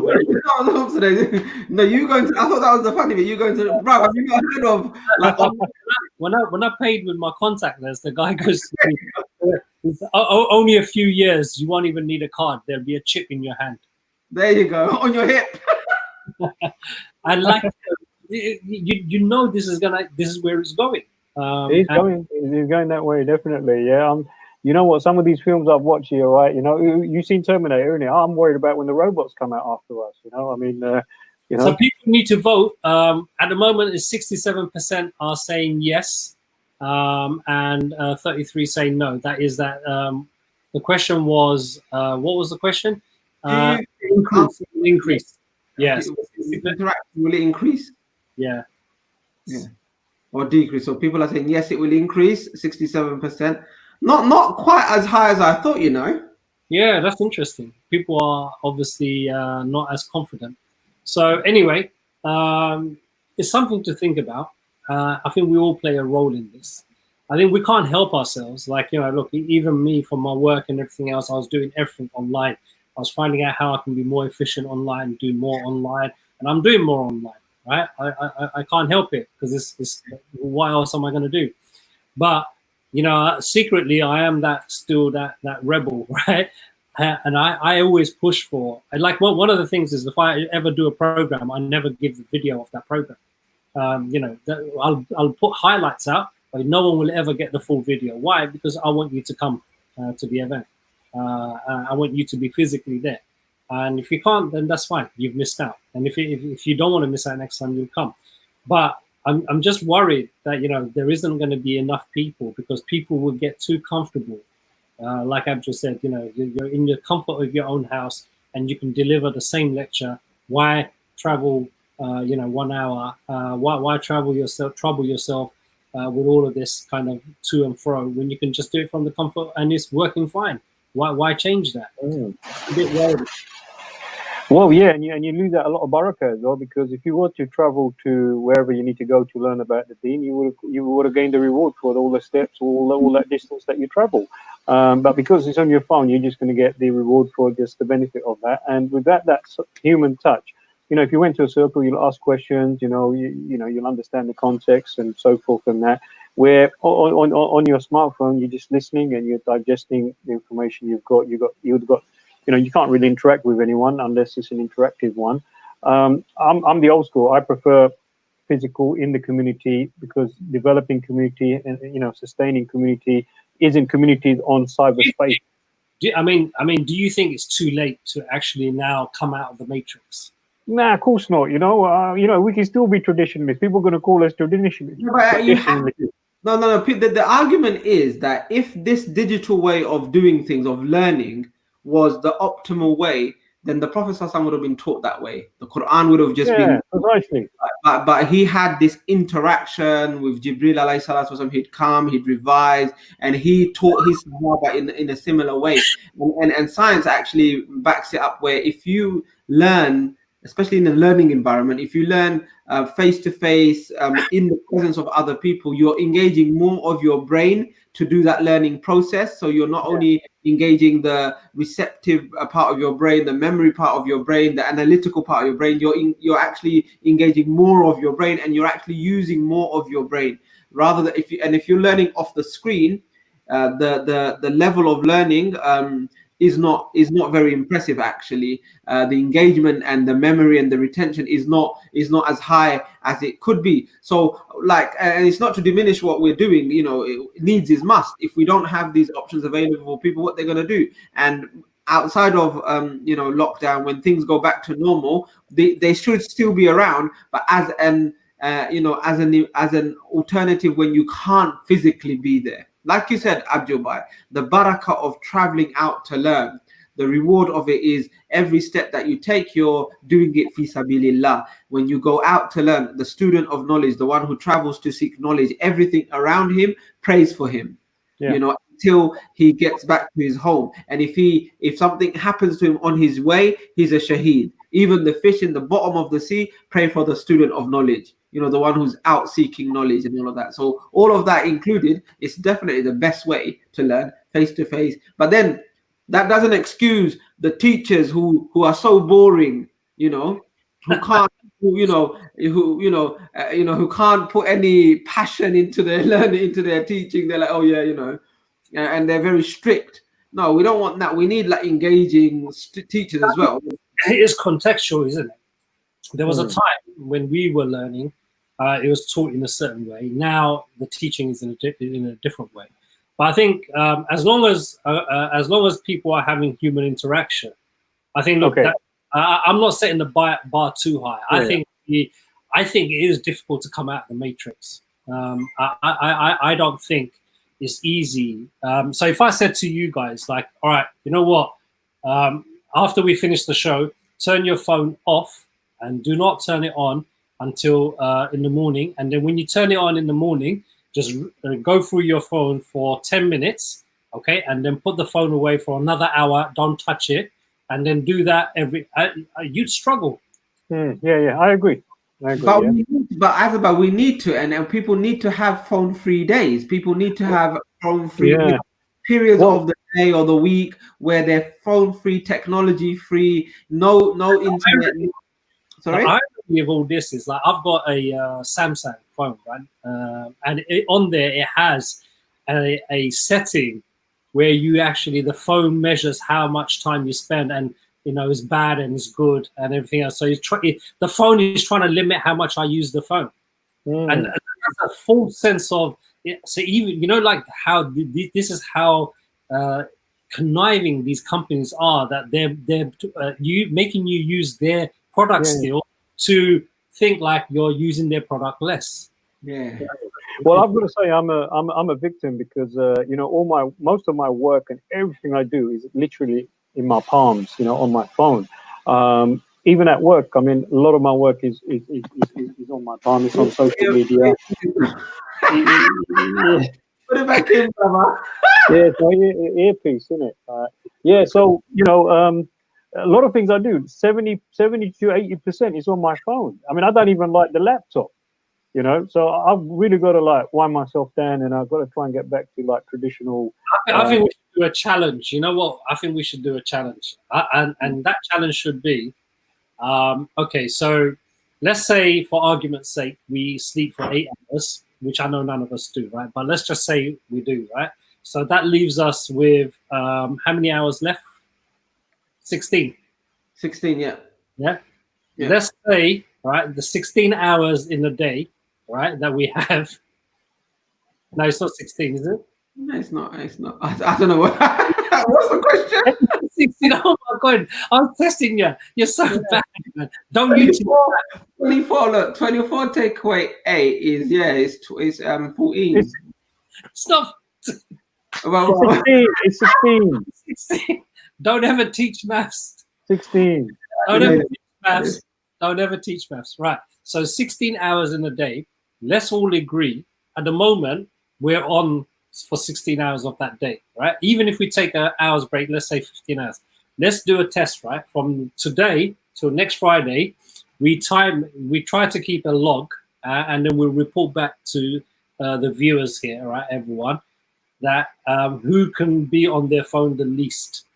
No, you going to, I thought that was the funny bit. You going to, bro, have you not heard of, like, when I paid with my contactless, the guy goes to me, only a few years, you won't even need a card. There'll be a chip in your hand. There you go, on your hip. And like, you know, this is where it's going. It's going that way, definitely. Yeah. You know what? Some of these films I've watched here, right? You know, you've seen Terminator, innit? I'm worried about when the robots come out after us. You know, I mean, you know. So people need to vote. At the moment, it's 67% are saying yes, and 33 saying no. That is that. The question was, what was the question? Increase. Yes. Will it increase? Yeah. Or decrease? So people are saying yes, it will increase. 67%. Not quite as high as I thought, you know. Yeah, that's interesting. People are obviously not as confident. So anyway, it's something to think about. I think we all play a role in this. I think we can't help ourselves. Like, you know, look, even me from my work and everything else, I was doing everything online. I was finding out how I can be more efficient online, do more online, and I'm doing more online, right? I can't help it because it's what else am I going to do? But you know, secretly, I am that rebel, right? And I always push for, like, one of the things is if I ever do a program, I never give the video of that program. You know, I'll put highlights out, but no one will ever get the full video. Why? Because I want you to come to the event. I want you to be physically there. And if you can't, then that's fine. You've missed out. And if you don't want to miss out next time, you'll come. But I'm just worried that, you know, there isn't going to be enough people because people will get too comfortable. Like I've just said, you know, you're in the comfort of your own house and you can deliver the same lecture. Why travel, 1 hour? Why trouble yourself with all of this kind of to and fro when you can just do it from the comfort and it's working fine? Why change that? It's a bit worried. Well, yeah, and you lose out a lot of barakah as well, because if you were to travel to wherever you need to go to learn about the deen, you would have gained the reward for all the steps, all that distance that you travel. But because it's on your phone, you're just going to get the reward for just the benefit of that. And with that's human touch. You know, if you went to a circle, you'll ask questions. You'll understand the context and so forth and that. Where on your smartphone, you're just listening and you're digesting the information you've got. You know, you can't really interact with anyone unless it's an interactive one. I'm the old school. I prefer physical in the community because developing community and, you know, sustaining community is in communities on cyberspace. Do you think it's too late to actually now come out of the matrix? Nah, of course not. You know, we can still be traditionalists. People are going to call us traditionalists. No. The argument is that if this digital way of doing things, of learning, was the optimal way, then the Prophet ﷺ would have been taught that way. The Quran would have just been precisely. But he had this interaction with Jibril alayhi salatu wasallam. He'd come, he'd revise, and he taught his Sahaba in a similar way. And science actually backs it up, where if you learn, especially in a learning environment, if you learn face to face in the presence of other people, you're engaging more of your brain to do that learning process. So you're not only engaging the receptive part of your brain, the memory part of your brain, the analytical part of your brain, you're actually engaging more of your brain, and you're actually using more of your brain, rather than if you're learning off the screen, the level of learning is not very impressive actually. The engagement and the memory and the retention is not as high as it could be. So and it's not to diminish what we're doing, needs is must. If we don't have these options available for people, what they're going to do? And outside of lockdown, when things go back to normal, they should still be around, but as an alternative when you can't physically be there. Like you said, Abdul Bhai, the barakah of traveling out to learn, the reward of it is every step that you take, you're doing it fi sabilillah. When you go out to learn, the student of knowledge, the one who travels to seek knowledge, everything around him prays for him, until he gets back to his home. And if something happens to him on his way, he's a shaheed. Even the fish in the bottom of the sea pray for the student of knowledge, the one who's out seeking knowledge and all of that. So all of that included, it's definitely the best way to learn face to face. But then that doesn't excuse the teachers who are so boring, who can't, who can't put any passion into their learning, into their teaching. They're like, and they're very strict. No, we don't want that. We need engaging teachers as well. It is contextual, isn't it? There was a time when we were learning, it was taught in a certain way. Now the teaching is in a different way. But I think as long as people are having human interaction, I think I'm not setting the bar too high. I think it is difficult to come out of the matrix. I don't think it's easy. So if I said to you guys, all right, you know what? After we finish the show, turn your phone off and do not turn it on until in the morning. And then when you turn it on in the morning, just go through your phone for 10 minutes, okay? And then put the phone away for another hour. Don't touch it. And then do that you'd struggle. Yeah, I agree. But we need to, and people need to have phone-free days. People need to have phone-free periods of the day or the week where they're phone-free, technology-free, no internet. Sorry? The irony of all this is I've got a Samsung phone, right? And on there it has a setting where you actually, the phone measures how much time you spend, and it's bad and it's good and everything else. So the phone is trying to limit how much I use the phone, and there's a full sense of it. So even how this is how conniving these companies are, that they're making you use their product still to think like you're using their product less. Yeah. Well, I've got to say I'm a victim because most of my work and everything I do is literally in my palms, on my phone. Even at work, I mean, a lot of my work is on my palm. It's on social media. Put it back in, brother. Yeah, so earpiece, isn't it? So a lot of things I do, 70 to 80% is on my phone. I mean, I don't even like the laptop, So I've really got to wind myself down, and I've got to try and get back to traditional. I think we should do a challenge. You know what? I think we should do a challenge, and that challenge should be, okay. So let's say, for argument's sake, we sleep for 8 hours, which I know none of us do, right? But let's just say we do, right? So that leaves us with how many hours left? 16. 16, yeah. Yeah. Let's say, right, the 16 hours in the day, right, that we have. No, it's not 16, is it? No, it's not. I don't know what. What's the question? 16. Oh my God, I'm testing you. You're so bad, man. Don't 24. Look, 24 take away 8 is it's 14. It's not. It's 16. 16. Don't ever teach maths. 16. Don't ever teach maths. Don't ever teach maths. Right. So 16 hours in a day. Let's all agree. At the moment, we're on for 16 hours of that day, right? Even if we take an hour's break, let's say 15 hours. Let's do a test, right? From today till next Friday, we try to keep a log, and then we'll report back to the viewers here, right, everyone, that who can be on their phone the least.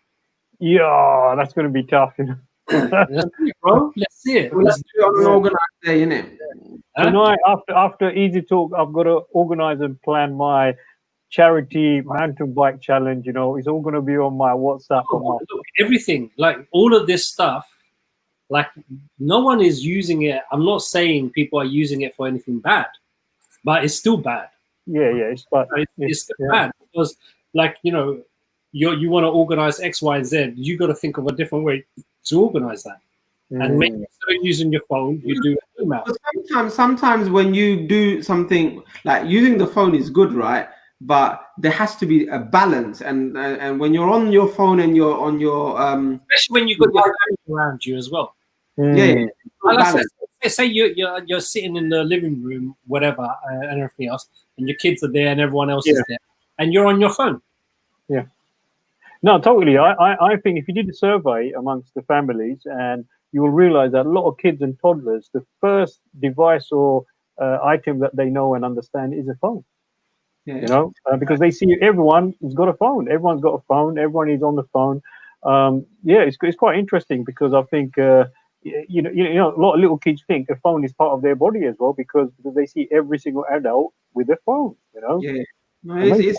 Yeah, that's going to be tough. You know? Let's see it, bro. Let's see it. Well, let's do it on an organized day, innit? Tonight, after Easy Talk, I've got to organize and plan my charity mountain bike challenge. You know, it's all going to be on my WhatsApp. Look, everything, like all of this stuff, like no one is using it. I'm not saying people are using it for anything bad, but it's still bad. Yeah, it's still bad because, like, you know, you want to organize X, Y, Z. You got to think of a different way to organize that. And maybe instead of using your phone, you do an email. Sometimes when you do something like using the phone is good, right? But there has to be a balance, and when you're on your phone and you're on your especially when you've got your family around you as well. Yeah. Say you're sitting in the living room, whatever, and everything else, and your kids are there and everyone else is there, and you're on your phone. Yeah. No, totally. I think if you did a survey amongst the families, and you will realize that a lot of kids and toddlers, the first device or item that they know and understand is a phone. Yeah. You know, because they see everyone has got a phone. Everyone's got a phone. Everyone is on the phone. It's quite interesting because I think you know a lot of little kids think a phone is part of their body as well because they see every single adult with a phone. You know. Yeah. No, it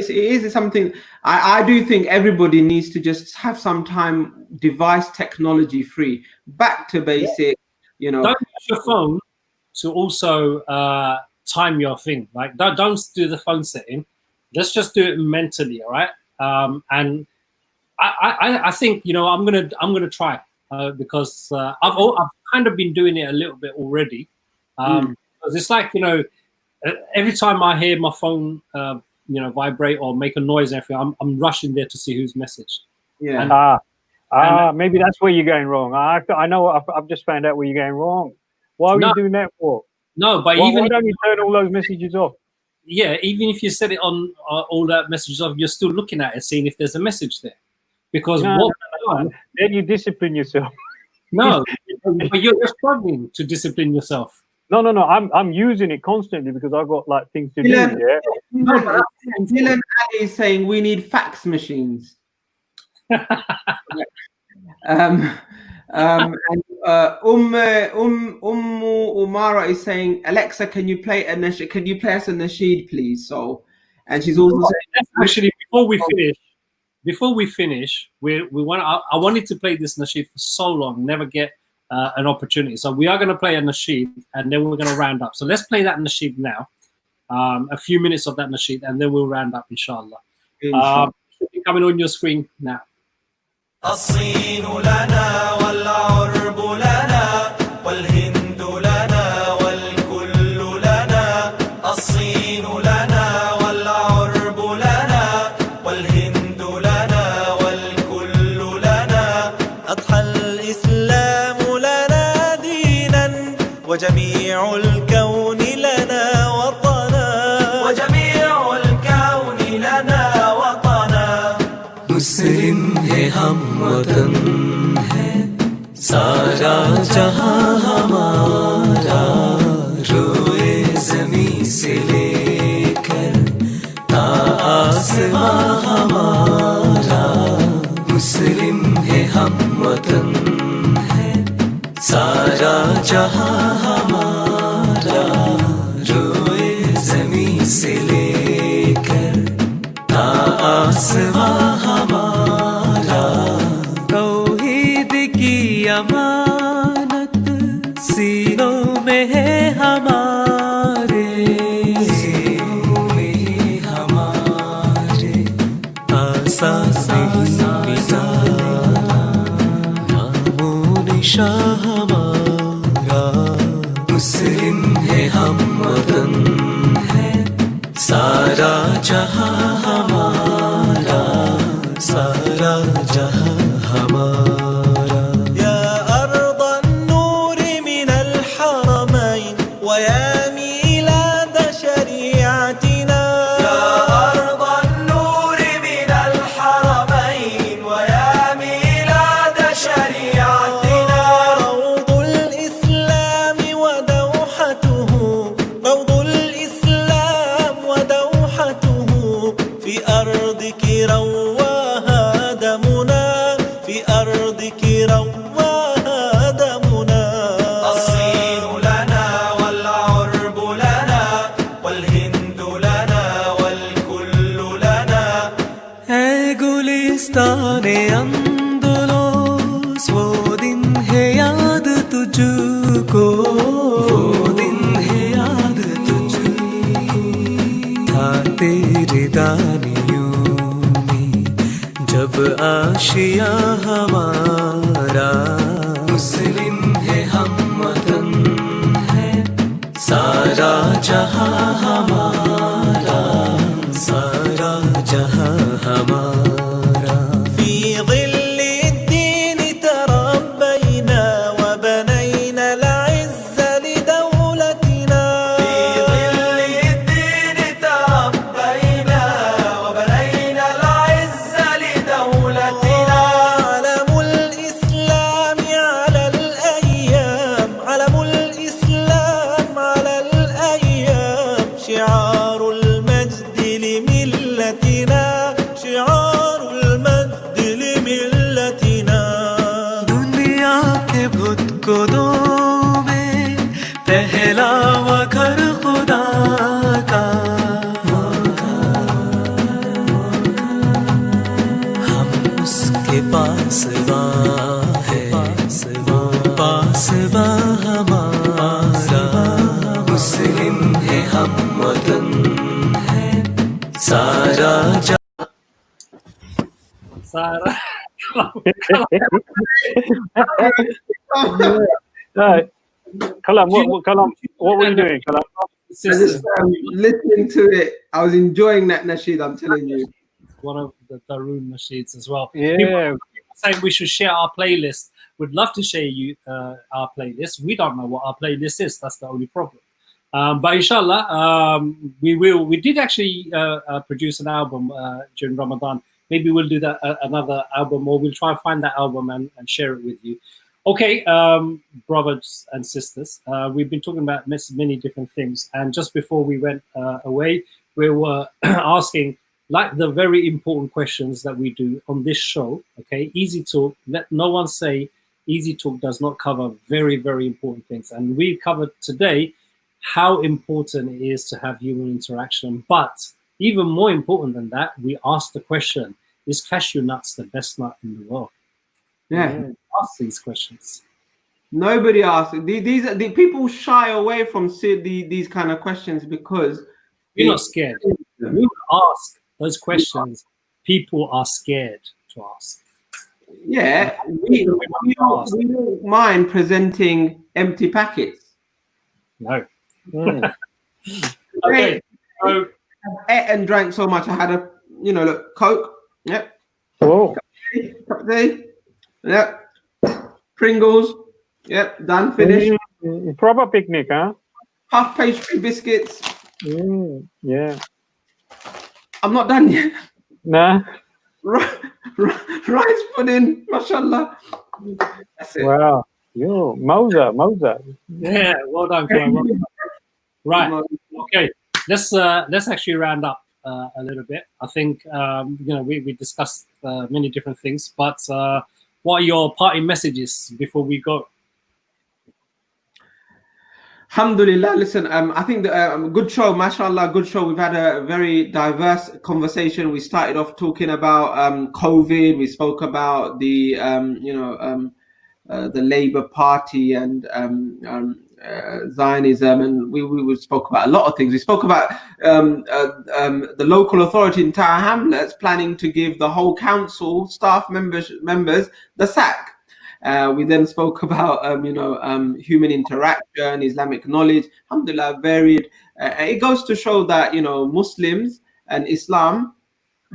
is something. I do think everybody needs to just have some time device technology free, back to basic. You know, don't use your phone to also time your thing. Like don't do the phone setting. Let's just do it mentally, all right? And I think, you know, I'm gonna try because I've kind of been doing it a little bit already. Because it's like, you know, every time I hear my phone, you know, vibrate or make a noise, and everything, I'm rushing there to see who's messaged. Yeah. And maybe that's where you're going wrong. I know. I've just found out where you're going wrong. Why are you doing that for? No, but why don't you turn all those messages off? Yeah, even if you set it on all that messages off, you're still looking at it, seeing if there's a message there. Because then you discipline yourself. No, but you're struggling to discipline yourself. No. I'm using it constantly because I've got like things to do. Yeah. Dylan Ali is saying we need fax machines. And Umara is saying, Alexa, can you play us a nasheed, please? So, and she's also saying, actually, before we finish, I wanted to play this nasheed for so long, never get an opportunity. So we are going to play a nasheed, and then we're going to round up. So let's play that nasheed now, a few minutes of that nasheed, and then we'll round up, inshallah. Should be coming on your screen now. الصين لنا والعرب لنا والهند لنا والكل لنا الصين لنا والعرب لنا والهند لنا والكل لنا أضحى الإسلام لنا دينا وجميع الكون لنا وطنا وجميع الكون لنا وطنا مسلم हम वतन है सारा जहां हमारा रोए ज़मीं से लेकर ता आसमां हमारा मुस्लिम है हम वतन है सारा जहां हमारा रोए ज़मीं से लेकर ता आसमां अमानत सीनों में है हमारे सीनों में हमारे आसा मिटा नामो निशा हमारा मुस्लिम है हम वतन है सारा जहां हमारा सारा जहां हमारा आशिया हमारा मुस्लिम है हम वतन है सारा जहां हमारा सारा जहां हमारा في ظل الدين تربينا وبنينا العز لدولتنا في ظل الدين تربينا وبنينا العز لدولتنا علم الإسلام على الأيام علم الإسلام على الأيام شعار المجد لملتنا شعار المجد لملتنا दुनिया के भुत को दो में पहला वखर खुदा का हम उसके पास है पासबा हमारा मुस्लिम है हम वतन है सारा Sarah. Kalam, what were you doing, Kalam? Sisters, Listening to it, I was enjoying that nasheed, I'm telling you. one of the Darun Nasheeds as well. Yeah. People saying we should share our playlist. We'd love to share our playlist. We don't know what our playlist is. That's the only problem. But inshallah, we will. We did actually produce an album during Ramadan. Maybe we'll do that another album, or we'll try and find that album and share it with you. Okay, brothers and sisters, we've been talking about many different things, and just before we went away, we were asking like the very important questions that we do on this show. Okay, Easy Talk. Let no one say Easy Talk does not cover very, very important things, and we covered today how important it is to have human interaction. But even more important than that, we asked the question: is cashew nuts the best nut in the world? Yeah. Ask these questions. Nobody asks. The people shy away from these kind of questions because We're not scared. We will ask those questions. People are scared to ask. yeah, we don't mind presenting empty packets. No. Okay. So I ate and drank so much. I had a look, Coke. Yep. Whoa. Cup of tea. Yep. Pringles. Yep. Done. Finished. Proper picnic, huh? Half pastry biscuits. Yeah. I'm not done yet. Nah. Rice pudding. Mashallah. That's it. Wow. Yo, Mausa. yeah, well done, Karan. Well done. Right. Okay. Let's actually round up a little bit. I think we discussed many different things, but what are your parting messages before we go? Alhamdulillah. Listen, I think good show, mashallah, good show. We've had a very diverse conversation. We started off talking about COVID. We spoke about the Labour Party and Zionism, and we spoke about a lot of things. We spoke about the local authority in Tower Hamlets planning to give the whole council staff members the sack. We then spoke about human interaction, Islamic knowledge. Alhamdulillah, varied. It goes to show that Muslims and Islam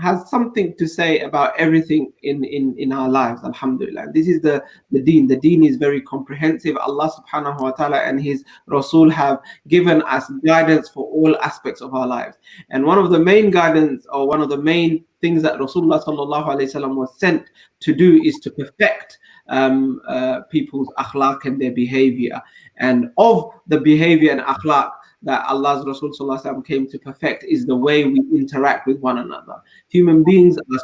has something to say about everything in our lives. Alhamdulillah, this is the deen. The deen is very comprehensive. Allah subhanahu wa ta'ala and his Rasul have given us guidance for all aspects of our lives. And one of the main guidance, or one of the main things that Rasulullah sallallahu alaihi wasallam was sent to do, is to perfect people's akhlaq and their behavior. And of the behavior and akhlaq that Allah's Rasul sallallahu alaihi wasallam came to perfect is the way we interact with one another. Human beings are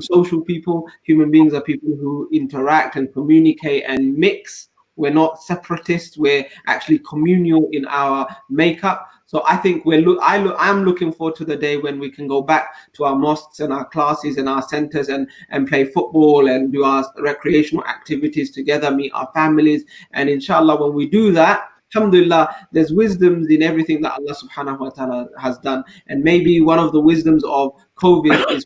social people. Human beings are people who interact and communicate and mix. We're not separatists. We're actually communal in our makeup. So I think I'm looking forward to the day when we can go back to our mosques and our classes and our centers and play football and do our recreational activities together, meet our families. And inshallah, when we do that, alhamdulillah, there's wisdoms in everything that Allah subhanahu wa ta'ala has done. And maybe one of the wisdoms of COVID is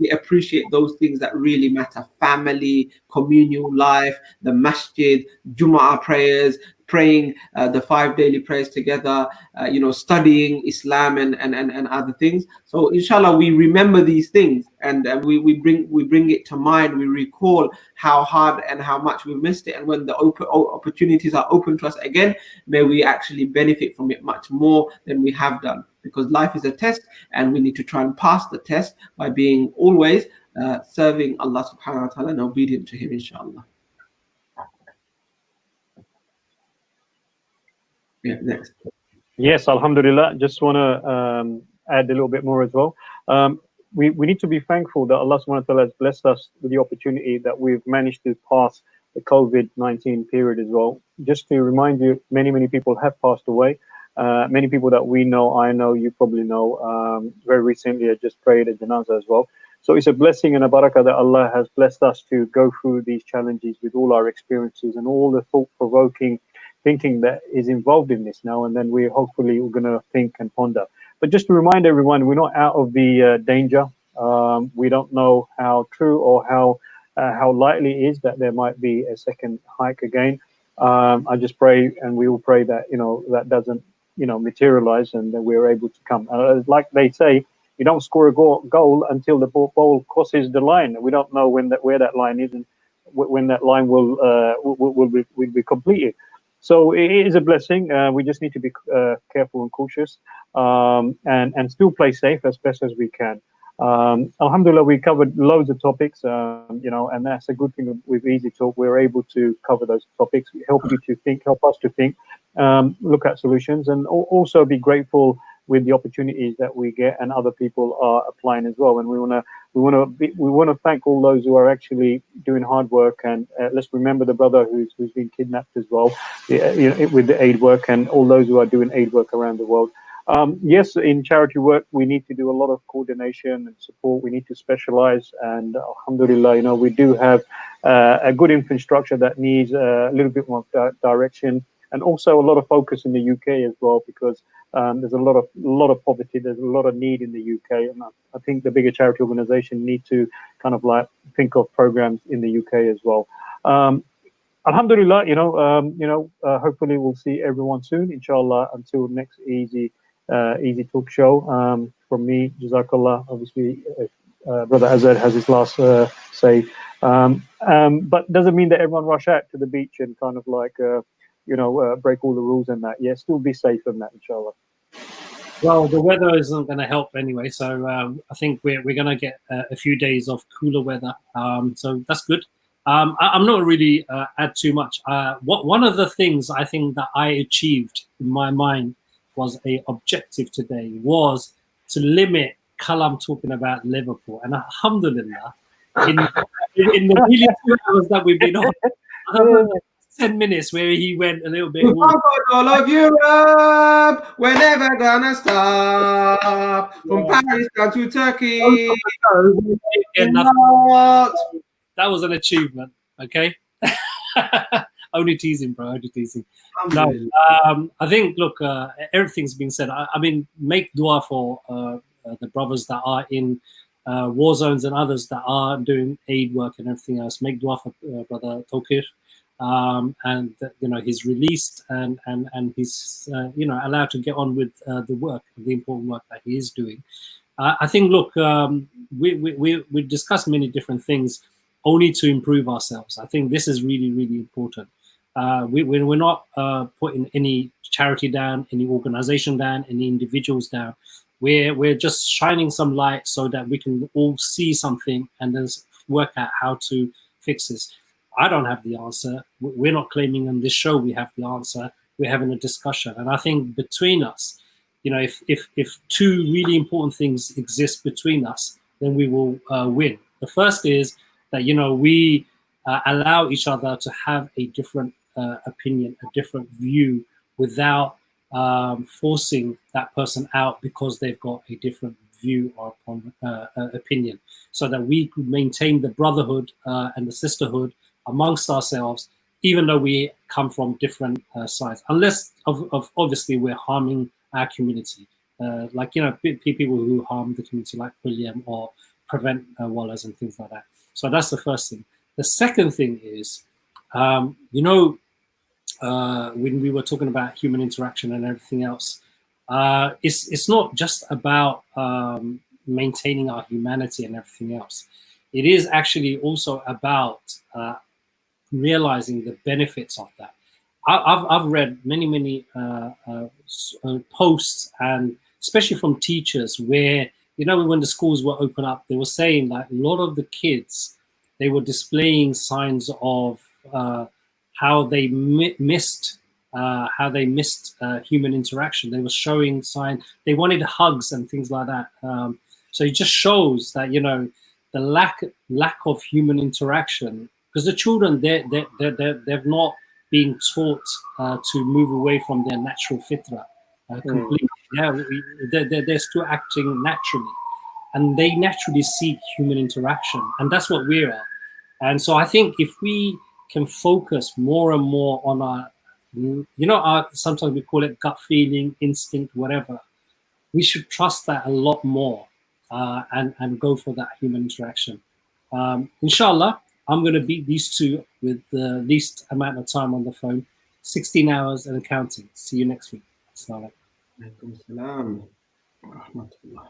we appreciate those things that really matter: family, communal life, the masjid, Jumu'ah prayers, praying the 5 daily prayers together, studying Islam and other things. So inshallah, we remember these things, and we bring it to mind. We recall how hard and how much we missed it, and when the opportunities are open to us again, may we actually benefit from it much more than we have done, because life is a test, and we need to try and pass the test by being always serving Allah subhanahu wa ta'ala and obedient to him, inshallah. Yeah, next. Yes, alhamdulillah. Just want to add a little bit more as well. We need to be thankful that Allah subhanahu wa ta'ala has blessed us with the opportunity that we've managed to pass the COVID-19 period as well. Just to remind you, many people have passed away. Many people that we know, I know, you probably know, very recently I just prayed a janazah as well. So it's a blessing and a barakah that Allah has blessed us to go through these challenges with all our experiences and all the thought-provoking thinking that is involved in this now, and then we're going to think and ponder. But just to remind everyone, we're not out of the danger. We don't know how true or how likely it is that there might be a second hike again. I just pray, and we all pray that that doesn't materialize, and that we're able to come. Like they say, you don't score a goal until the ball crosses the line. We don't know where that line is and when that line will be completed. So it is a blessing. We just need to be careful and cautious, and still play safe as best as we can. Alhamdulillah, we covered loads of topics, and that's a good thing with EasyTalk. We're able to cover those topics, help you to think, help us to think, look at solutions, and also be grateful with the opportunities that we get and other people are applying as well. And we want to thank all those who are actually doing hard work. And let's remember the brother who's been kidnapped as well, with the aid work, and all those who are doing aid work around the world. Yes, in charity work, we need to do a lot of coordination and support. We need to specialize, and alhamdulillah, we do have a good infrastructure that needs a little bit more direction, and also a lot of focus in the UK as well, because there's a lot of poverty. There's a lot of need in the UK, and I think the bigger charity organization need to kind of like think of programs in the UK as well. Alhamdulillah, hopefully we'll see everyone soon, inshallah. Until next EasyTalk show. From me, Jazakallah. Obviously, Brother Azad has his last say, but doesn't mean that everyone rush out to the beach and kind of like break all the rules and that. Yeah, still be safe in that, inshallah. Well, the weather isn't going to help anyway, so I think we're going to get a few days of cooler weather, so that's good. I'm not really add too much. One of the things I think that I achieved in my mind was a objective today was to limit Kalam talking about Liverpool, and alhamdulillah, in the really 2 hours that we've been on, 10 minutes where he went a little bit. All of Europe, we're never gonna stop. From Paris down to Turkey. That was an achievement, okay? Only teasing, bro. Only teasing. No, I think, look, everything's been said. I mean, make dua for the brothers that are in war zones and others that are doing aid work and everything else. Make dua for Brother Tokir. And he's released and he's allowed to get on with the work, the important work that he is doing. I think, look, we discussed many different things only to improve ourselves. I think this is really, really important. We're not putting any charity down, any organization down, any individuals down. We're just shining some light so that we can all see something and then work out how to fix this. I don't have the answer. We're not claiming on this show we have the answer. We're having a discussion. And I think between us, if two really important things exist between us, then we will win. The first is that, we allow each other to have a different opinion, a different view, without forcing that person out because they've got a different view or opinion, so that we could maintain the brotherhood and the sisterhood amongst ourselves, even though we come from different sides, unless obviously we're harming our community, people who harm the community, like William or prevent wallahs and things like that. So that's the first thing. The second thing is, when we were talking about human interaction and everything else, it's not just about maintaining our humanity and everything else. It is actually also about realizing the benefits of that. I've read many posts, and especially from teachers, where when the schools were open up, they were saying that a lot of the kids, they were displaying signs of how they missed human interaction. They were showing signs, they wanted hugs and things like that. So it just shows that the lack of human interaction, because the children they've not been taught to move away from their natural fitra completely. They're still acting naturally, and they naturally seek human interaction, and that's what we are. And so I think if we can focus more and more on our sometimes we call it gut feeling, instinct, whatever, we should trust that a lot more, and go for that human interaction. Inshallah, I'm going to beat these two with the least amount of time on the phone, 16 hours and counting. See you next week. Assalamu alaikum. Alaikum salam wa rahmatullah.